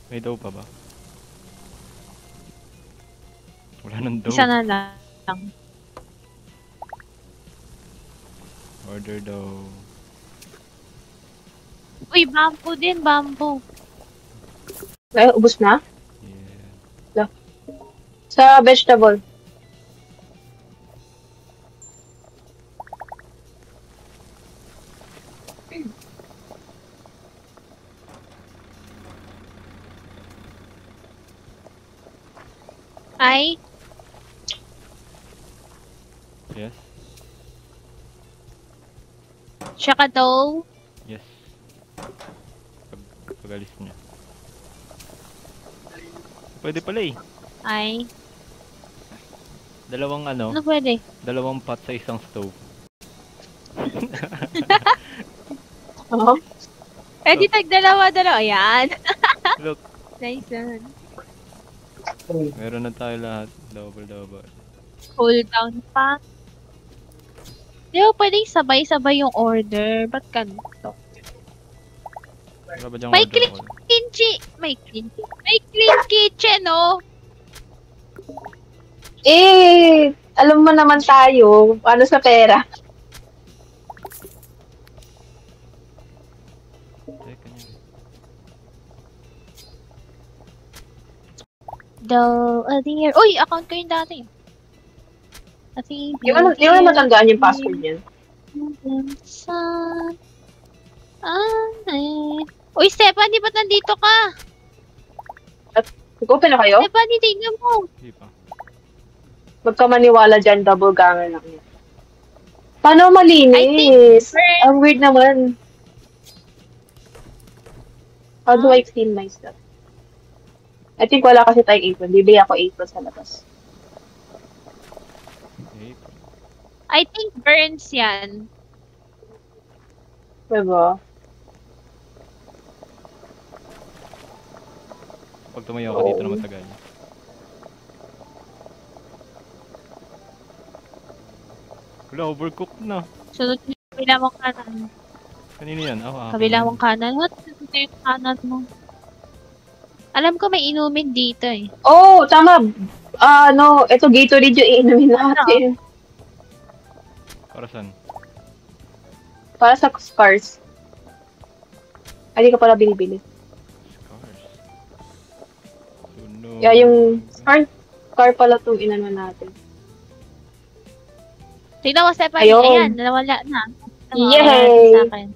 Speaker 3: May dough pa ba? Wala nang dough.
Speaker 1: Isa na lang.
Speaker 3: Order dough.
Speaker 1: Uy, bamboo din, bamboo.
Speaker 2: Ay, ubos na?
Speaker 3: Yeah.
Speaker 2: Sa vegetable.
Speaker 1: Ay,
Speaker 3: Yes?
Speaker 1: siya ka daw.
Speaker 3: Yes. Pag-alis niya. Pwede pala eh.
Speaker 1: Ay,
Speaker 3: Dalawang ano,
Speaker 1: ano pwede?
Speaker 3: dalawang pot sa isang stove.
Speaker 2: Oo.
Speaker 1: Eh, di tag-dalawa-dalawa. Ayan.
Speaker 3: Look,
Speaker 1: Nice yan.
Speaker 3: meron na tayo lahat. Double.
Speaker 1: Hold down pa. Di ba pwedeng sabay-sabay yung order? Ba't ganito?
Speaker 3: Wala ba dyang
Speaker 1: May
Speaker 3: order
Speaker 1: clean
Speaker 3: ko?
Speaker 1: May clean kitchen, oh!
Speaker 2: Eh, alam mo naman tayo, paano sa pera?
Speaker 3: Teka niya.
Speaker 1: Dear. Uy, account ko yung dati. Kasi,
Speaker 2: Di mo na matandaan yung password niyan.
Speaker 1: Uy, Stephanie, ba't nandito ka?
Speaker 2: Nag-open na kayo?
Speaker 1: Stephanie, tingnan mo.
Speaker 3: Hindi pa.
Speaker 2: Huwag ka maniwala dyan, double ganger lang yun. Paano malinis?
Speaker 1: First-
Speaker 2: Ang weird naman. How do I clean my stuff? I think wala kasi tayong apron. Bibili ako apron sa labas.
Speaker 3: Okay.
Speaker 1: I think burns yan.
Speaker 2: Diba?
Speaker 3: Pag tumayo ka dito na matagal. Wala, overcooked na.
Speaker 1: Sunod yung kabila mong kanan.
Speaker 3: Kanino yan? Ako.
Speaker 1: Kabila mong kanan. What? Ito yung kanan mo. Alam ko may inumin dito eh.
Speaker 2: Oh, tama. No, ito Gatorade yung iinumin natin.
Speaker 3: Para saan?
Speaker 2: Para sa scars. Ay, di ka pala binibili. Yeah, yung car pala itong inano natin.
Speaker 1: Tignan mo, Stephanie.
Speaker 2: Ayun.
Speaker 1: Ayan, nawala na.
Speaker 2: Yay!
Speaker 1: Wala na sa akin.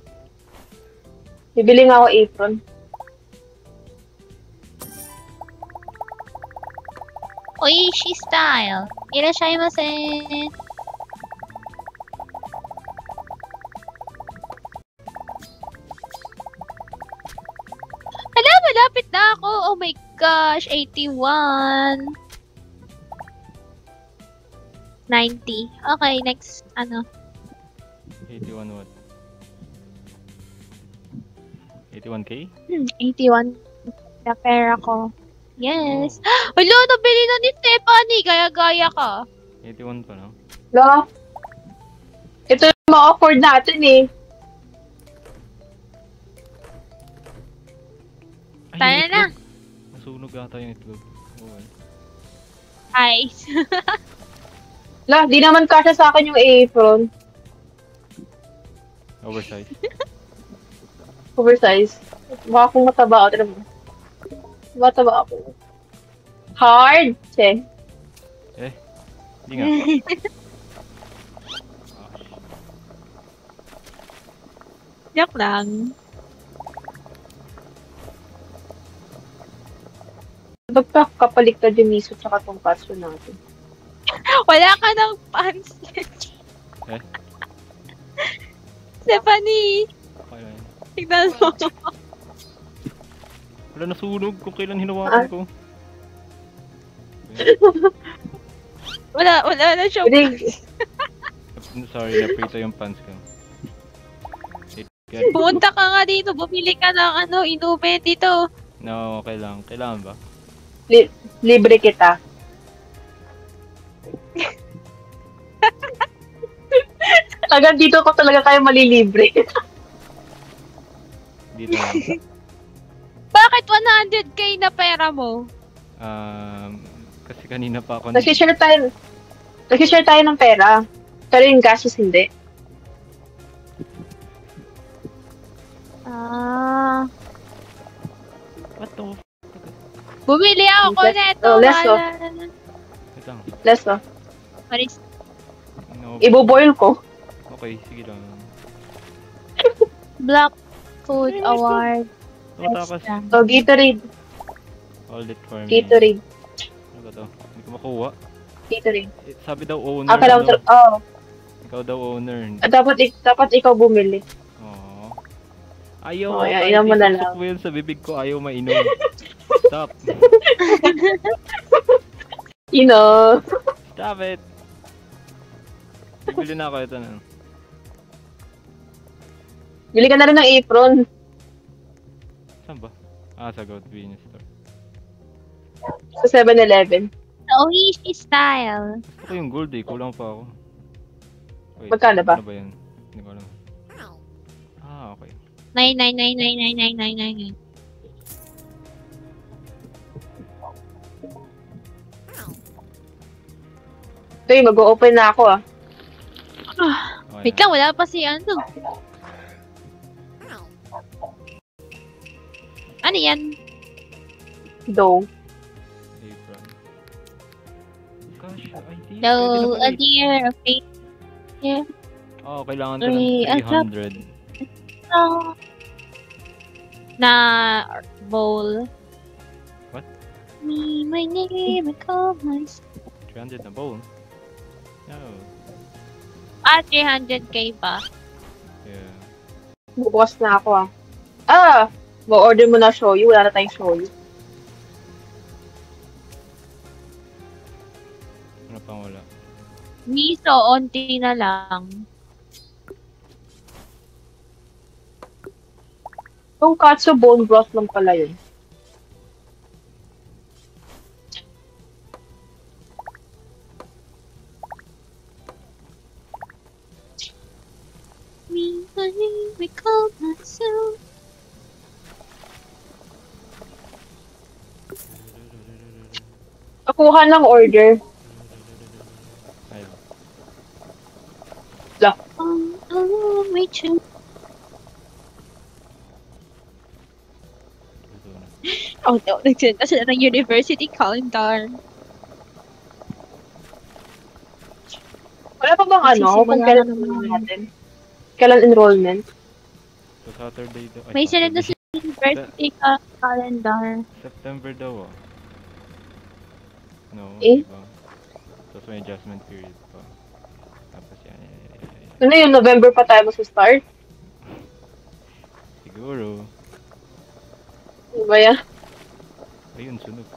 Speaker 2: Bibili nga ako apron.
Speaker 1: Oishi style. Irashaimase. Hala, malapit na ako. Oh my gosh, 81. 90. Okay, next,
Speaker 3: 81 what? 81k?
Speaker 1: 81 na pera ko. Yes. Hala, nabili na ni Stephanie. Gaya-gaya ka.
Speaker 3: 81 pa, no?
Speaker 2: Wala. Ito yung ma-afford natin eh.
Speaker 3: Ay,
Speaker 1: Tayo
Speaker 3: yung
Speaker 1: na.
Speaker 3: itlog. Nasunog ata yung itlog. Okay.
Speaker 1: Ice.
Speaker 2: Wala, di naman kasya sa akin yung apron.
Speaker 3: Oversize.
Speaker 2: Oversize. Baka kung mataba ako. Tira mo. Mataba ako. Hard! Che.
Speaker 3: Hindi nga.
Speaker 1: Joke lang.
Speaker 2: Ba't pa kapaliktad yung miso tsaka tonkatsu natin?
Speaker 1: Wala ka ng pants.
Speaker 3: Eh?
Speaker 1: Stephanie,
Speaker 3: Okay lang yun.
Speaker 1: tignan mo.
Speaker 3: Wala nasunog kung kailan hinawakan ko.
Speaker 1: Wala na siya.
Speaker 2: Hindi.
Speaker 3: Sorry, naprito yung pants ko.
Speaker 1: Pumunta ka nga dito, bumili ka ng inumin dito.
Speaker 3: No, okay lang. Kailangan ba?
Speaker 2: Libre kita. Agad dito ko talaga kayo malilibre.
Speaker 3: Dito lang.
Speaker 1: Bakit 100k na pera mo?
Speaker 3: Kasi kanina pa ako
Speaker 2: Nag-share tayo ng pera. Pero yung gastos hindi.
Speaker 3: What the
Speaker 1: Bumili ako neto.
Speaker 2: Less of.
Speaker 3: Wait lang.
Speaker 2: Less oh.
Speaker 1: Maris,
Speaker 3: No.
Speaker 2: Ibo-boil ko.
Speaker 3: Okay, sige lang.
Speaker 1: Black Food Award.
Speaker 3: Tapos,
Speaker 2: So, Gatorade.
Speaker 3: hold it for me.
Speaker 2: Gatorade.
Speaker 3: Ano ba to? Hindi ko makuha.
Speaker 2: Gatorade.
Speaker 3: Eh, sabi daw owner.
Speaker 2: Akala mo,
Speaker 3: Ikaw daw owner.
Speaker 2: dapat ikaw bumili.
Speaker 3: Oo. Ayaw.
Speaker 2: Oh, ayaw mo na lang.
Speaker 3: Isusok mo yun sa bibig ko. Ayaw mainom. Stop.
Speaker 2: You know.
Speaker 3: Stop it. Bibili na ako ito na.
Speaker 2: Bili ka na rin ng apron.
Speaker 3: Saan ba? Sa Goat Venus Store.
Speaker 2: Sa 7-Eleven.
Speaker 1: Sa Oishi style.
Speaker 3: Gusto ko yung gold eh. Kulang pa ako. Wait,
Speaker 2: Magkano ba?
Speaker 3: Ano ba yan? Hindi ko alam. Okay.
Speaker 1: 999999999.
Speaker 2: Okay, mag-o-open na ako ah.
Speaker 3: Okay
Speaker 1: Wait lang, wala pa si Ano yan?
Speaker 2: Dough.
Speaker 3: Apron. Gosh, ID.
Speaker 1: No,
Speaker 3: Pwede na
Speaker 1: a
Speaker 3: pala
Speaker 1: dear, okay. Yeah.
Speaker 3: kailangan ko ng 300.
Speaker 1: Na bowl.
Speaker 3: What?
Speaker 1: Me, my name, I call myself.
Speaker 3: 300 na bowl. No.
Speaker 1: 300k pa.
Speaker 3: Yeah.
Speaker 2: Bubukas na ako ah. Mag-order mo na shoyu. Wala na tayong shoyu.
Speaker 3: Ano pang wala?
Speaker 1: Miso, onti na lang.
Speaker 2: Yung katsu bone broth lang pala yun.
Speaker 1: Me, my name, I call myself.
Speaker 2: Nakuha ng order.
Speaker 3: Ayun.
Speaker 1: Oh, my chum.
Speaker 3: Ito na.
Speaker 1: Oh no, nagsend na sila ng university calendar.
Speaker 2: Wala pa bang ano, kung
Speaker 1: Magsisimula
Speaker 2: kailan
Speaker 1: na naman.
Speaker 2: natin? Kailan enrollment?
Speaker 3: So Saturday daw. Ay,
Speaker 1: May sinend na
Speaker 3: Saturday.
Speaker 1: sila ng university calendar.
Speaker 3: September daw ah. No,
Speaker 2: Eh?
Speaker 3: diba? Tapos may adjustment period pa. Tapos yan.
Speaker 2: Ano yun, November pa tayo mag-start?
Speaker 3: Siguro.
Speaker 2: Ano ba yan?
Speaker 3: Ayun, sunog.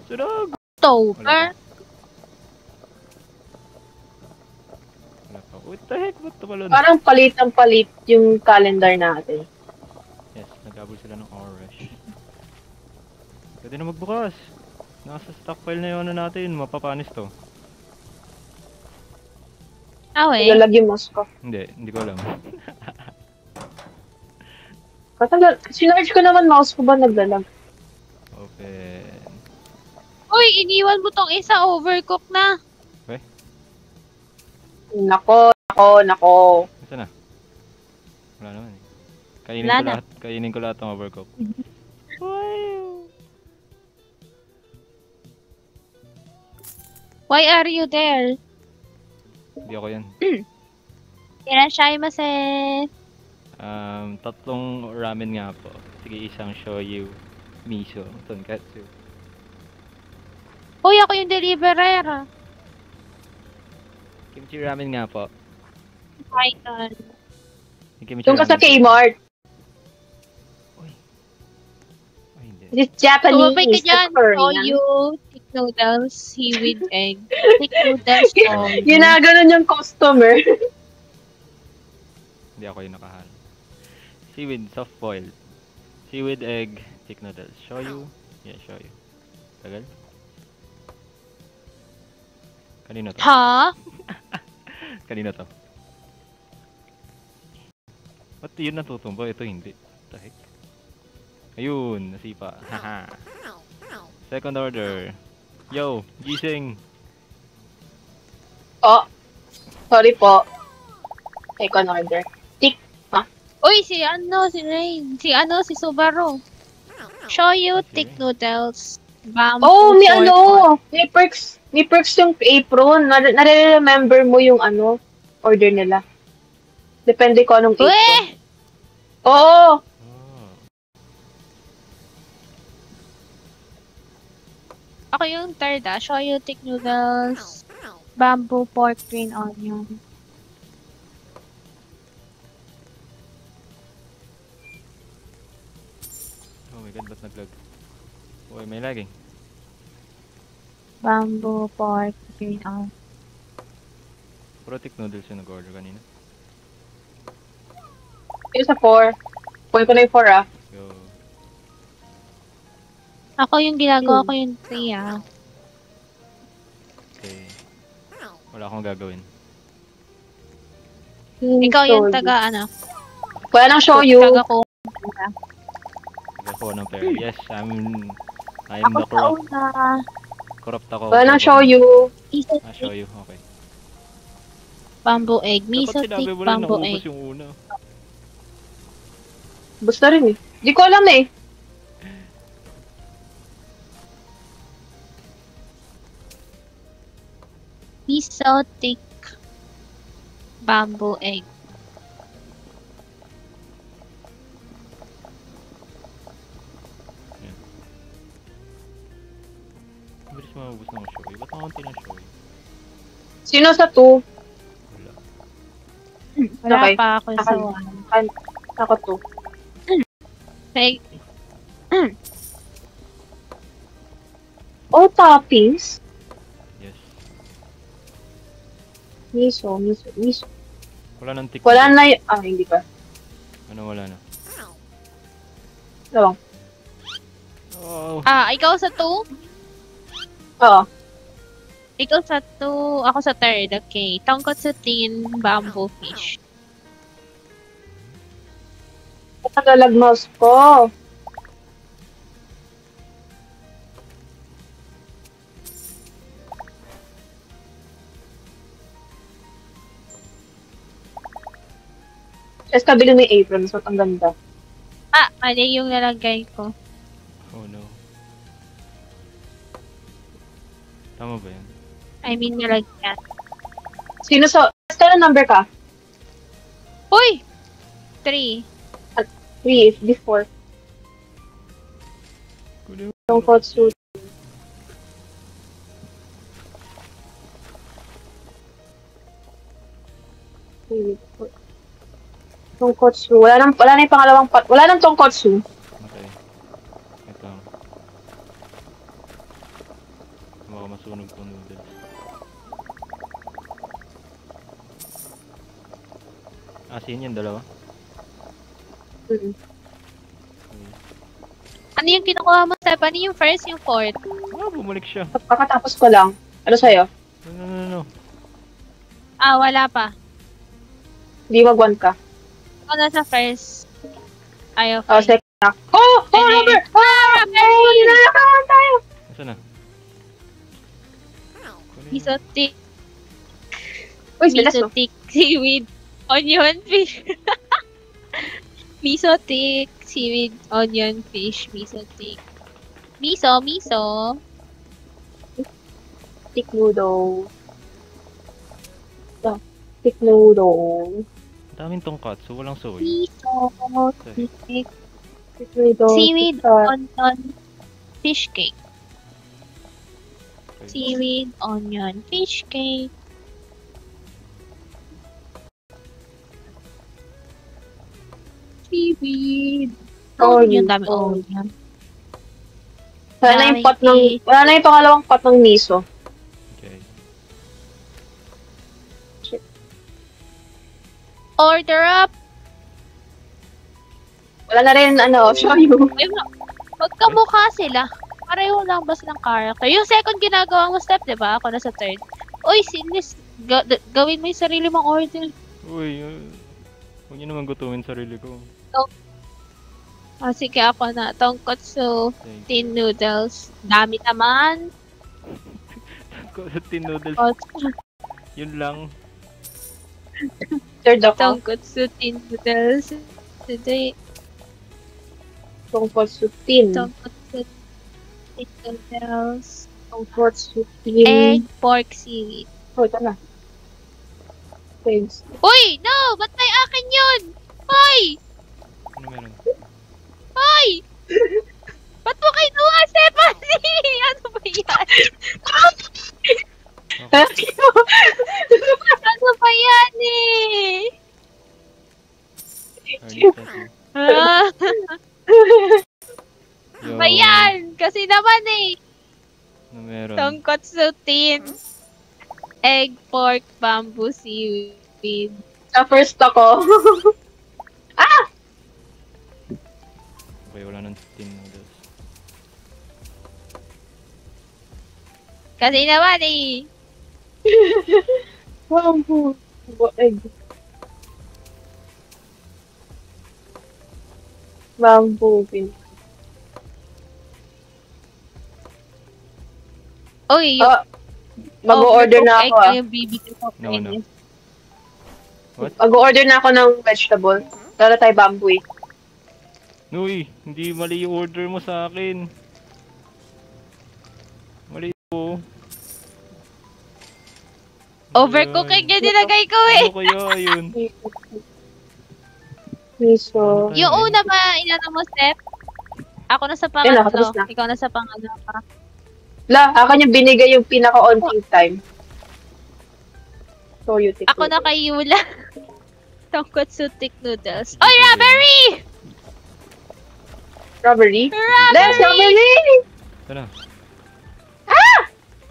Speaker 3: Sunog!
Speaker 1: October.
Speaker 3: Wala pa. What the heck? Ba't tumalon?
Speaker 2: Parang palit yung calendar natin.
Speaker 3: Yes, naghabol sila ng orange. Pwede na magbukas. Nasa stockpile na yung ano natin. Mapapanis to.
Speaker 1: Awe.
Speaker 2: Ilalag yung mouse ko.
Speaker 3: Hindi ko alam.
Speaker 2: Katagal, sinerge ko naman mouse ko ba naglalag?
Speaker 3: Open.
Speaker 1: Uy, iniwan mo tong isa, overcook na.
Speaker 2: Nako.
Speaker 3: Ito na. Wala naman eh.
Speaker 1: Wala na.
Speaker 3: Kainin ko lahat ng overcook. Wow!
Speaker 1: Why are you there?
Speaker 3: Hindi ako yan.
Speaker 1: Irashaimase.
Speaker 3: Tatlong ramen nga po. Sige, isang shoyu, miso, tonkatsu.
Speaker 1: Uy, ako yung deliverer.
Speaker 3: Kimchi ramen nga po.
Speaker 1: My God.
Speaker 3: Yung kimchi
Speaker 2: Doon ka sa
Speaker 3: ramen.
Speaker 2: Kmart.
Speaker 3: Ay, hindi.
Speaker 2: It's Japanese.
Speaker 1: Tumapay ka dyan.
Speaker 2: It's Korean.
Speaker 1: Soyu, thick noodles, seaweed egg. Thick noodles, soyu.
Speaker 2: Ginaganon yung customer.
Speaker 3: Hindi ako yung nakahal. Seaweed, soft boiled. Seaweed egg, thick noodles. Shoyu? Yeah, shoyu. Tagal? Kanino to?
Speaker 1: Ha?
Speaker 3: Kanino to? Ba't yun natutumba? Ito hindi. What the heck? Ayun, nasipa. Haha. Second order. Yo, gising.
Speaker 2: Oh. Sorry po. Second order.
Speaker 1: Uy, si Rain. Si Subaru. Shoyu, thick noodles, bamboo.
Speaker 2: Oh, may
Speaker 1: pork.
Speaker 2: ano. May perks. May perks yung apron. Nare-remember mo yung ano, order nila. Depende ko anong apron.
Speaker 1: Uy!
Speaker 2: Oo.
Speaker 3: Oh.
Speaker 1: Ako yung third Shoyu, thick noodles, bamboo, pork, green onion.
Speaker 3: Oh my god, ba't nag-lag? Uy, may lagging.
Speaker 1: Bamboo, pork, green onion.
Speaker 3: Puro thick noodles yung nag-order kanina.
Speaker 2: Yung sa 4. Point ko na yung 4 ah.
Speaker 3: Yo.
Speaker 1: Ako yung ginagawa ko yung 3
Speaker 3: Okay. Wala akong gagawin.
Speaker 1: Ikaw yung taga
Speaker 2: Wala nang shoyu.
Speaker 1: Taga ko.
Speaker 3: Nagkakuha ng pair. Yes, I am
Speaker 1: Ako
Speaker 3: the
Speaker 1: sa
Speaker 3: corrupt.
Speaker 1: una.
Speaker 3: Corrupt ako.
Speaker 2: Wala nang shoyu.
Speaker 1: Isa
Speaker 3: Show you. Okay.
Speaker 1: bamboo egg. Miso
Speaker 3: Dapat sinabi
Speaker 1: thick
Speaker 3: mo lang
Speaker 1: bamboo
Speaker 3: naubos
Speaker 1: egg.
Speaker 3: yung una.
Speaker 2: Basta rin eh. Di ko alam eh.
Speaker 1: Miso thick bamboo egg.
Speaker 3: Bilis maubos ng show you. Ba't ang konti ng show you?
Speaker 2: Sino sa 2?
Speaker 3: Wala.
Speaker 1: Wala
Speaker 2: Okay.
Speaker 1: pa ako sa
Speaker 2: Ako.
Speaker 1: 1.
Speaker 2: Ako 2.
Speaker 1: Like,
Speaker 2: Oh, toppings.
Speaker 3: Yes.
Speaker 2: Miso.
Speaker 3: Wala nang tick.
Speaker 2: Wala na yung... Ah, hindi pa.
Speaker 3: Ano wala na?
Speaker 2: Ewan.
Speaker 3: Oh.
Speaker 1: ikaw sa 2?
Speaker 2: Oo.
Speaker 1: Ikaw sa 2, ako sa 3rd. Okay. Tonkotsu tin, bamboo fish.
Speaker 2: Nagalag mouse ko. Tapos kabili mo yung apron, so ang ganda.
Speaker 1: Mali yung nalagay ko.
Speaker 3: Oh no. Tama ba yan?
Speaker 1: I mean, nilagyan.
Speaker 2: Sino sa... Kano number ka?
Speaker 1: Uy! 3.
Speaker 2: 3, before.
Speaker 3: Kunin mo.
Speaker 2: Tonkotsu. Tonkotsu. Wala na yung pangalawang pat. Wala nang tonkotsu.
Speaker 3: Okay. Ito. Baka masunog tong noodles. Asin yan, dalawa.
Speaker 2: Mm.
Speaker 3: Okay.
Speaker 1: Ano yung kinukuha mo, Stephanie? Yung first, yung fourth?
Speaker 3: Ah, bumalik siya.
Speaker 2: Kakatapos ko lang. Ano sa'yo?
Speaker 3: No.
Speaker 1: Ah, wala pa.
Speaker 2: Di mag-1 ka.
Speaker 1: Ako nasa first. Ayaw,
Speaker 2: Oh,
Speaker 1: fine.
Speaker 2: second na. Oh! Oh,
Speaker 1: Ano
Speaker 2: number!
Speaker 1: yun? Ah,
Speaker 2: Oh, ninakawan tayo!
Speaker 3: Nasaan na? Kunin mo.
Speaker 1: Misotik.
Speaker 2: Uy, bilas no?
Speaker 1: Misotik. Seaweed. Onion fish. Misotik. Seaweed. Onion fish. Misotik. Miso.
Speaker 2: Stick noodle. Oh, stick noodle.
Speaker 3: Daming tongkatsu, walang soy.
Speaker 1: Miso. Stick.
Speaker 2: Stick noodle.
Speaker 1: Seaweed.
Speaker 2: Tikka.
Speaker 1: Onion. Fish cake.
Speaker 3: Okay.
Speaker 1: Seaweed. Onion. Fish cake. Seaweed.
Speaker 2: Onion.
Speaker 1: Onion. Dami onion.
Speaker 2: Wala na yung
Speaker 1: Daming
Speaker 2: pot ng...
Speaker 1: fish.
Speaker 2: Wala na yung pangalawang pot ng miso.
Speaker 3: Okay.
Speaker 1: Order up.
Speaker 2: Wala na rin, shoyu.
Speaker 1: Ay, magkamukha sila. Pareho lang ba silang character? Yung second ginagawa mo step, di ba? Ako na sa third. Uy, sinis. Gawin mo yung sarili mong order.
Speaker 3: Uy, huwag niyo naman gutumin sarili ko.
Speaker 1: Ah, sige, ako na. Tonkotsu,
Speaker 3: Thank you.
Speaker 1: tin noodles. Dami naman.
Speaker 3: Tin noodles,
Speaker 1: Tonkotsu,
Speaker 3: yun lang.
Speaker 2: Third ako.
Speaker 1: tonkotsu, tin noodles. Today,
Speaker 2: Tonkotsu tin.
Speaker 1: tonkotsu, tin noodles.
Speaker 2: Tonkotsu tin.
Speaker 1: Egg, pork, seaweed.
Speaker 2: Oh, ito na. Thanks.
Speaker 1: Uy! No! Ba't may akin yun? Hoy!
Speaker 3: Ano meron?
Speaker 1: Hoy! Ba't mo kinuha, Stephanie? Ano ba yan? Ano ba yan eh?
Speaker 3: Early study.
Speaker 1: Ah,
Speaker 3: Yo,
Speaker 1: ba yan? Kasi naman eh.
Speaker 3: ano meron?
Speaker 1: Tonkotsu tin. Egg, pork, bamboo, seaweed.
Speaker 2: Sa first ako.
Speaker 3: Okay, wala nang tin noodles.
Speaker 1: Kasi naman eh.
Speaker 2: Bamboo. Egg. Bamboo pin.
Speaker 1: Uy, yung
Speaker 2: Mag-order na ako ah.
Speaker 1: Yung BBQ ko.
Speaker 3: No. What?
Speaker 2: Mag-order na ako ng vegetable. Dala tayo bamboo eh.
Speaker 3: Uy, hindi mali yung order mo sa akin. Mali po.
Speaker 1: Overcooking yung nilagay ko eh.
Speaker 3: Ano kaya yun?
Speaker 2: Miso.
Speaker 1: Yung una ba, inano mo, Steph? Ako na sa
Speaker 2: Ayun, nakatapos
Speaker 1: pangatlo.
Speaker 2: na.
Speaker 1: Ikaw na sa pangatlo pa.
Speaker 2: La, akin yung binigay yung pinaka-onting time. So, you take
Speaker 1: Ako na
Speaker 2: it.
Speaker 1: kay Yula. Tonkotsu thick noodles. Oy, Robbery!
Speaker 2: Strawberry? Let's strawberry!
Speaker 3: Ito na.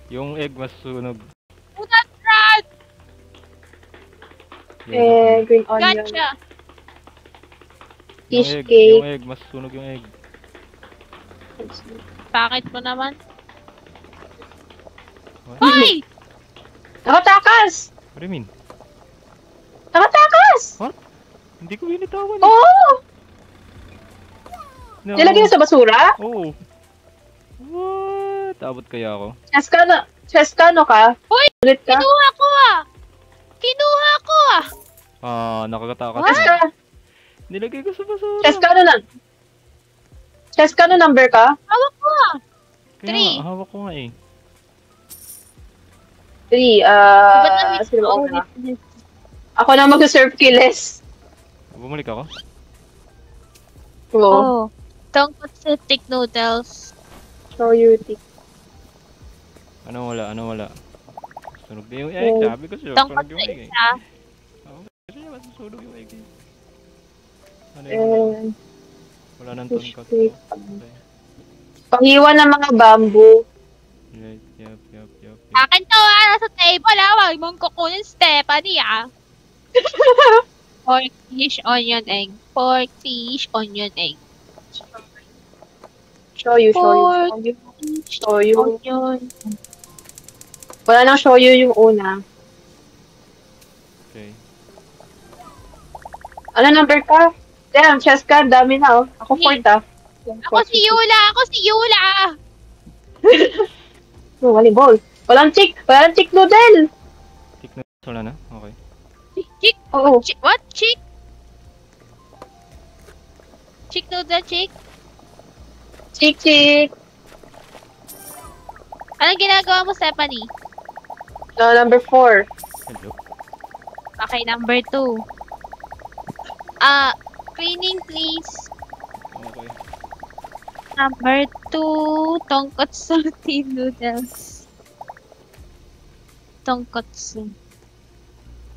Speaker 3: Yung egg mas sunog.
Speaker 1: Putat rat!
Speaker 2: Green onion.
Speaker 1: Gotcha!
Speaker 2: Fish
Speaker 3: Yung
Speaker 2: cake.
Speaker 3: egg, mas sunog yung egg.
Speaker 1: Bakit mo naman?
Speaker 3: What?
Speaker 1: Hoy!
Speaker 2: Nakatakas!
Speaker 3: What do you mean?
Speaker 2: Nakatakas!
Speaker 3: Hindi ko binitawan.
Speaker 2: Oo!
Speaker 3: No.
Speaker 2: Nilagay na sa basura?
Speaker 3: Oo. What? Abot kaya ako?
Speaker 2: Cheskano ka?
Speaker 1: Hoy!
Speaker 2: Ulit ka?
Speaker 1: Kinuha ko ah! Kinuha ko ah!
Speaker 3: Nakakatakas
Speaker 1: What?
Speaker 3: na.
Speaker 2: Cheska?
Speaker 3: Nilagay ko sa basura.
Speaker 2: Cheskano na? Cheskano number ka?
Speaker 1: Hawak ko ah!
Speaker 3: Kaya
Speaker 1: Three.
Speaker 3: nga, hawak ko nga eh.
Speaker 2: 3.
Speaker 1: Ba't na
Speaker 2: Sino ba una?
Speaker 1: ulit?
Speaker 2: Ako na mag-serve kills.
Speaker 3: Bumalik ako?
Speaker 2: Oo.
Speaker 1: Oh. Tonkotsu thick noodles.
Speaker 2: Show you the...
Speaker 3: Ano wala? Sunog na yung egg. Sabi ko sa'yo, sunog
Speaker 1: Tonkotsu
Speaker 3: yung egg eh.
Speaker 1: isa.
Speaker 3: Kasi naman susunog yung egg eh. Ano yun?
Speaker 2: And...
Speaker 3: Wala nang
Speaker 2: fish
Speaker 3: tonkatsu.
Speaker 2: cake.
Speaker 3: Okay.
Speaker 2: Panghiwa ng mga bamboo.
Speaker 3: Right, yup.
Speaker 1: Akin to nasa table Huwag mong kukunin Stephanie Pork fish, onion egg. Pork fish, onion egg.
Speaker 2: Show you.
Speaker 1: Fish,
Speaker 2: Show you.
Speaker 1: onion.
Speaker 2: Wala nang show you yung una.
Speaker 3: Okay.
Speaker 2: Ano number ka? Damn, chess ka. Dami na oh. Ako 4th ah.
Speaker 1: Ako si Yula!
Speaker 2: Oh, volleyball. Walang chick noodle.
Speaker 3: Tick na wala na? Okay.
Speaker 1: Chick?
Speaker 2: Oo.
Speaker 1: What? Chick? Chick noodle, chick?
Speaker 2: Chick.
Speaker 1: Anong ginagawa mo, Stephanie?
Speaker 2: Number 4.
Speaker 3: Hello.
Speaker 1: Okay, number 2. Cleaning please.
Speaker 3: Okay.
Speaker 1: Number 2, tonkotsu tea noodles. Tonkotsu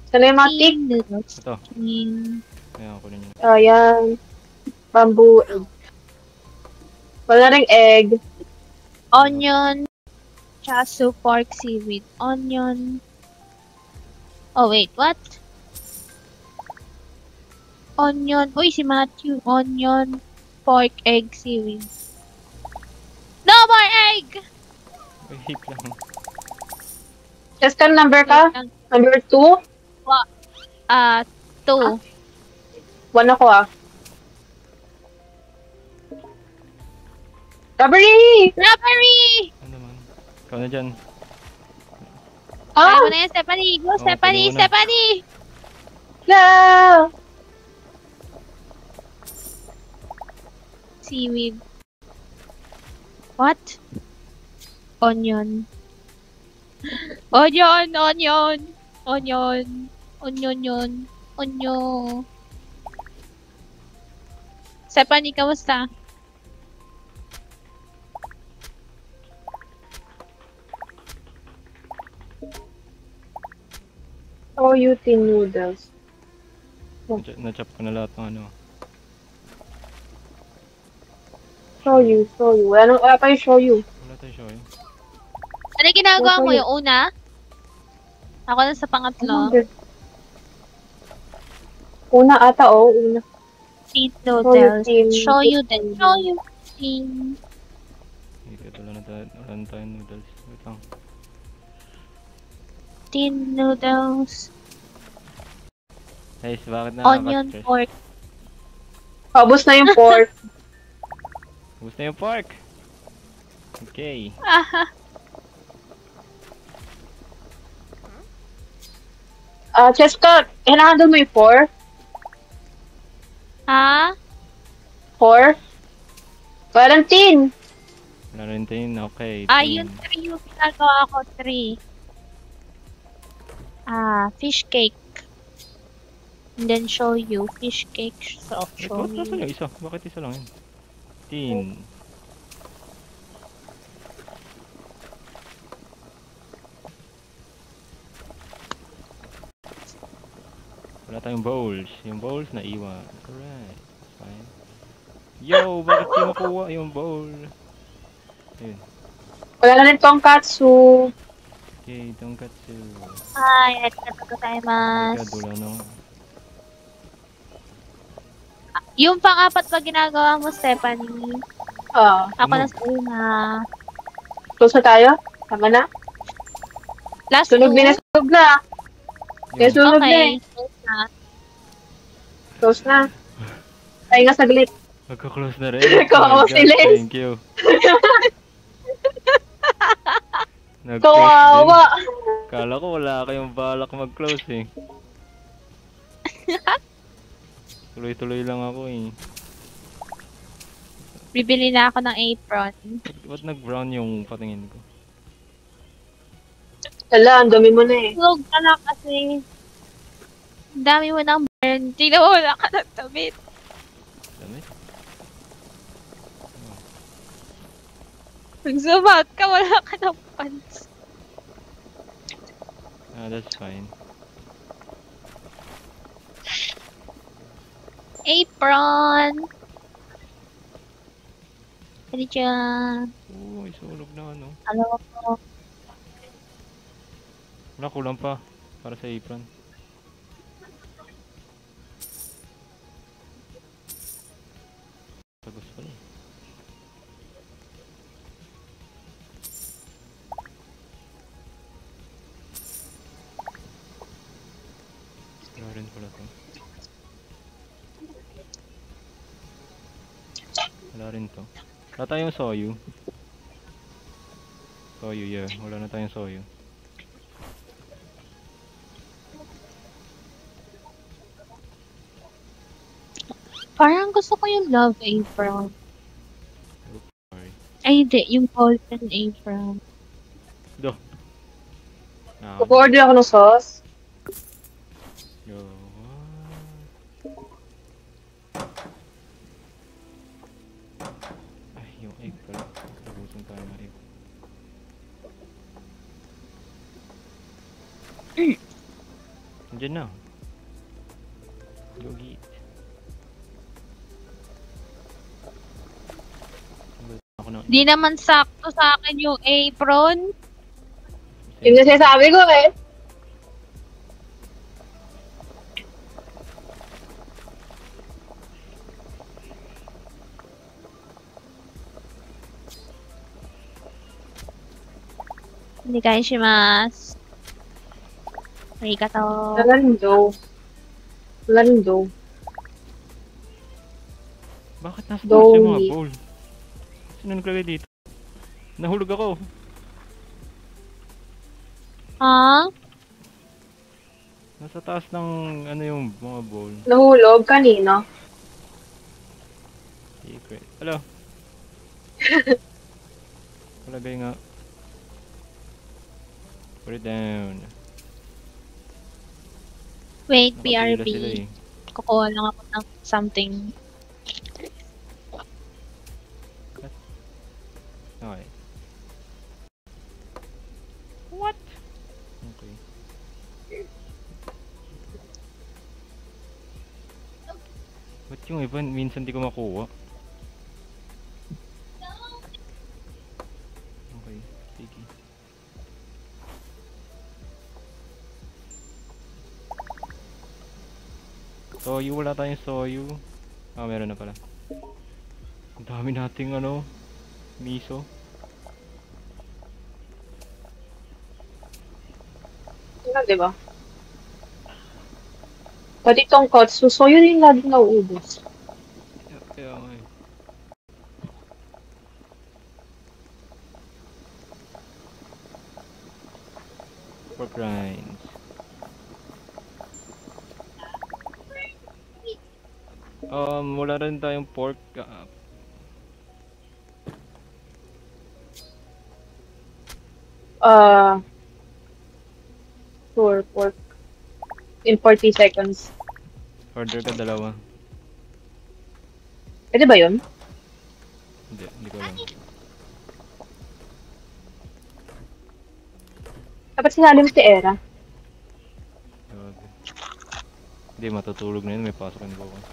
Speaker 2: Sana yung mga
Speaker 1: tea
Speaker 2: tick?
Speaker 1: noodles.
Speaker 3: Ito.
Speaker 1: Clean.
Speaker 3: Ayan, kunin nyo.
Speaker 2: Ayan. Bamboo egg. Wala ring egg.
Speaker 1: Onion. Chasu pork seaweed. Onion. Oh, wait. What? Onion. Uy, si Matthew. Onion. Pork, egg, seaweed. No more egg!
Speaker 3: Wait lang.
Speaker 2: Chess ka number ka?
Speaker 1: Wait lang.
Speaker 2: Number 2?
Speaker 1: 2.
Speaker 2: 1 ako ah. Robbery!
Speaker 1: Robbery!
Speaker 3: Ano naman? Ikaw na dyan.
Speaker 1: Kaya
Speaker 2: Ah!
Speaker 1: mo na yan, Stephanie. Go, Stephanie!
Speaker 3: tuloy mo na.
Speaker 1: Stephanie!
Speaker 2: No!
Speaker 1: Seaweed. What? Onion. Onion! Stephanie, kamusta?
Speaker 2: Show you tin noodles.
Speaker 3: Na-chop ko na lahat ng ano.
Speaker 2: Show you. Wala pa yung show you.
Speaker 3: Wala tayo show eh.
Speaker 1: Ano yung ginagawa mo?
Speaker 2: Okay.
Speaker 1: Yung una? Ako na sa pangatlo.
Speaker 2: Una ata oh. Una.
Speaker 1: Tin noodles.
Speaker 2: tin.
Speaker 1: Show you then. Show you. Tin.
Speaker 3: Wala na tayong noodles. Wait lang.
Speaker 1: Tin noodles.
Speaker 3: Guys, bakit
Speaker 1: Onion
Speaker 3: nakaka-stress?
Speaker 1: pork.
Speaker 2: Paubos na yung pork.
Speaker 3: Gusto na yung pork! Okay.
Speaker 2: Chess ka. Kailangan doon mo yung 4?
Speaker 1: Ha?
Speaker 2: 4? Walang tin.
Speaker 3: Wala rin tin. Okay.
Speaker 1: Yung 3 yung ginagawa ko. 3. Fish cake. And then show you. Fish cake. So,
Speaker 3: Wait,
Speaker 1: show
Speaker 3: what? Nasaan
Speaker 1: you.
Speaker 3: yung isa? Bakit isa lang yun? Tin. Wala tayong bowls. Yung bowls na iwan. Alright. Fine. Yo! Bakit di makuha yung bowl? Ayun.
Speaker 2: Wala na rin tonkatsu.
Speaker 3: Okay, tonkatsu.
Speaker 1: Hi,
Speaker 3: Oh my
Speaker 1: arigatou
Speaker 3: god, wala na.
Speaker 1: Yung pang-apat pa ginagawa mo, Stephanie. Ako na sa una.
Speaker 2: Close na tayo? Tama na?
Speaker 1: Last
Speaker 2: Sunog
Speaker 1: 2.
Speaker 2: na, sunog na. Yes, sunog na
Speaker 1: Okay.
Speaker 2: eh. Close na. Tayo nga saglit.
Speaker 3: Magka-close na rin.
Speaker 2: Kawawa
Speaker 3: Oh my
Speaker 2: si
Speaker 3: God,
Speaker 2: Liz.
Speaker 3: thank you. Nag-close din.
Speaker 2: Kawawa.
Speaker 3: Kala ko wala kayong balak mag-close eh. Tuloy-tuloy lang ako eh.
Speaker 1: Bibili na ako ng apron.
Speaker 3: Ba't nag-brown yung patingin ko?
Speaker 2: Hala, ang dami mo na eh.
Speaker 1: Tulog ka na kasi. Ang dami mo ng burn. Tingnan mo, wala ka ng damit.
Speaker 3: Damit?
Speaker 1: Nagsumat ka, wala ka ng pants.
Speaker 3: Ah, that's fine.
Speaker 1: Apron! Pwede dyan.
Speaker 3: Oo, may sunog na ano.
Speaker 1: Alam mo.
Speaker 3: Wala, kulang pa. Para sa apron. Tagos pala eh. Wala rin pala to. Wala rin to. Wala tayong soyu. Soyu, yeah. Wala na tayong soyu.
Speaker 1: Parang gusto ko yung love apron.
Speaker 3: Sorry.
Speaker 1: Ay, hindi. Yung golden apron.
Speaker 3: Do. Ah,
Speaker 2: Mag-order ako ng sauce.
Speaker 3: yo. Ay, yung egg pala. Nagutom tayo ng egg. Nandiyan na. Yogi. Ako na.
Speaker 1: Di naman sakto sa akin yung apron.
Speaker 2: Yung nasasabi ko eh.
Speaker 1: Hindi kayo shimas. Arigato.
Speaker 2: Wala rin dough. Wala rin dough.
Speaker 3: Bakit nasa
Speaker 2: Don't
Speaker 3: taas yung mga
Speaker 2: eat.
Speaker 3: bowl? Sino naglagay dito? Nahulog ako.
Speaker 1: Ha?
Speaker 3: Nasa taas ng ano yung mga bowl.
Speaker 2: Nahulog kanina.
Speaker 3: Secret. Hello. Palagay nga. Put it down.
Speaker 1: Wait,
Speaker 3: Nakapila
Speaker 1: BRB.
Speaker 3: sila eh.
Speaker 1: Kukuha lang ako ng something.
Speaker 3: Okay. What? Okay. Ba't yung iba minsan di ko makuha? Okay, sige. Soyu, wala tayong soyu. Ah, meron na pala. Ang dami nating ano, miso.
Speaker 2: Ano, diba? Pati tonkotsu, so yun yung lagi nauubos.
Speaker 3: Kaya nga eh. Pork rinds. Wala rin tayong pork.
Speaker 2: Sure, pork. In 40 seconds.
Speaker 3: Order ka dalawa.
Speaker 2: Pwede ba yun?
Speaker 3: Hindi ko alam.
Speaker 2: Dapat sinali mo si Era.
Speaker 3: Grabe. Hindi, matutulog na yun. May pasok yung bukas.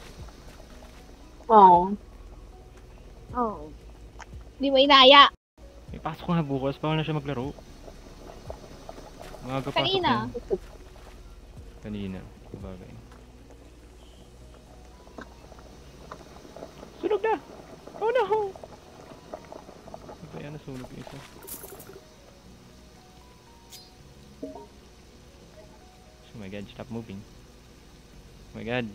Speaker 2: Oo.
Speaker 1: Oh. Di mo inaya.
Speaker 3: May pasok nga bukas. Bawal na siya maglaro. Maaga pasok
Speaker 1: Kanina.
Speaker 3: na. Kanina. Sabagay. Sunog na! Oh no! Kaya nasunog yung isa. Oh my god, stop moving. Oh my god.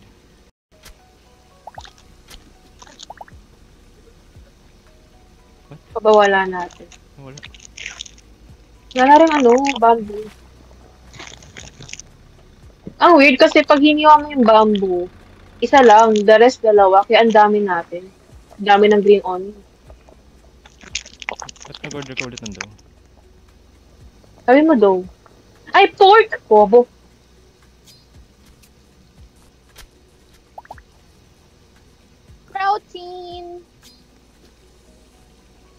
Speaker 2: Pabawala natin.
Speaker 3: Wala.
Speaker 2: Wala rin ano, bamboo. Ang weird kasi pag hiniwa mo yung bamboo, isa lang, the rest dalawa, kaya ang dami natin. Ang dami ng green onion.
Speaker 3: Ba't nag-order ka ulit ng dough?
Speaker 2: Sabi mo daw, Ay, pork! Bobo.
Speaker 1: Protein.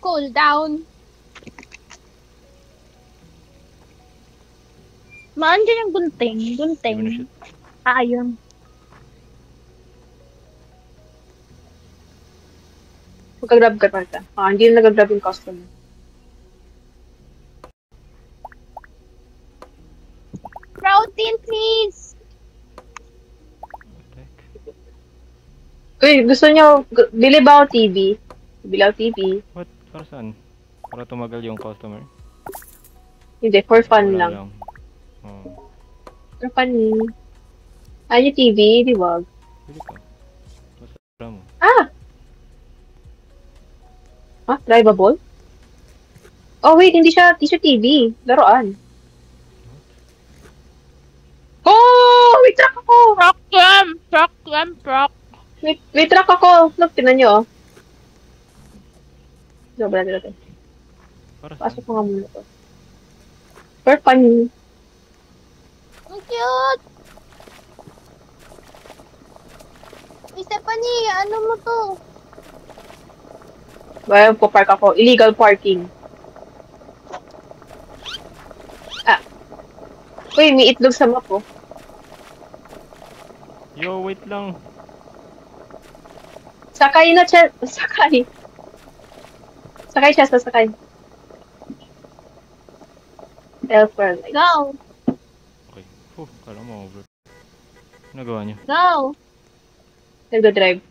Speaker 1: Cool down. Maan dyan yung gunting.
Speaker 3: Hindi mo na
Speaker 1: Gunting.
Speaker 3: shoot.
Speaker 1: Ayun.
Speaker 2: Magka-grab ka pa. Hindi na nag-grab yung customer.
Speaker 1: Protein, please.
Speaker 3: Attack.
Speaker 2: Uy, gusto nyo, bili ba ako TV? Bili ako TV.
Speaker 3: What? Para saan? Para tumagal yung customer?
Speaker 2: Hindi, for fun
Speaker 3: Wala
Speaker 2: lang.
Speaker 3: Oh.
Speaker 2: For fun. Ano yung TV? Di wag.
Speaker 3: Pili ka. Basta mo.
Speaker 2: Ah! Ah, drivable? Oh, wait, hindi siya TV. Laruan. Oh! May truck ako!
Speaker 1: Proc them. Proc them. Proc.
Speaker 2: May truck ako! Look, tinan nyo, oh. Sobra natin.
Speaker 3: Para saan?
Speaker 2: Pasok ko nga muna to. For fun.
Speaker 1: Ang cute. Stephanie, ano mo to?
Speaker 2: Well, park ako. Illegal parking. Ah. Uy, may itlog sa map, oh.
Speaker 3: Yo, wait lang.
Speaker 2: Sakay na, Chel. Sakay. Sakay siya, sasakay. Elfer light.
Speaker 1: Go.
Speaker 3: Okay. Kala mo over. Nagawa niyo.
Speaker 1: Go.
Speaker 2: Nagdo-drive.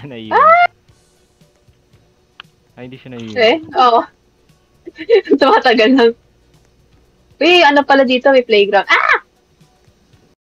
Speaker 3: Naiiwan. Ay, hindi siya naiiwan.
Speaker 2: Eh, oo. Tumatagal lang. Uy, ano pala dito? May playground. Ah!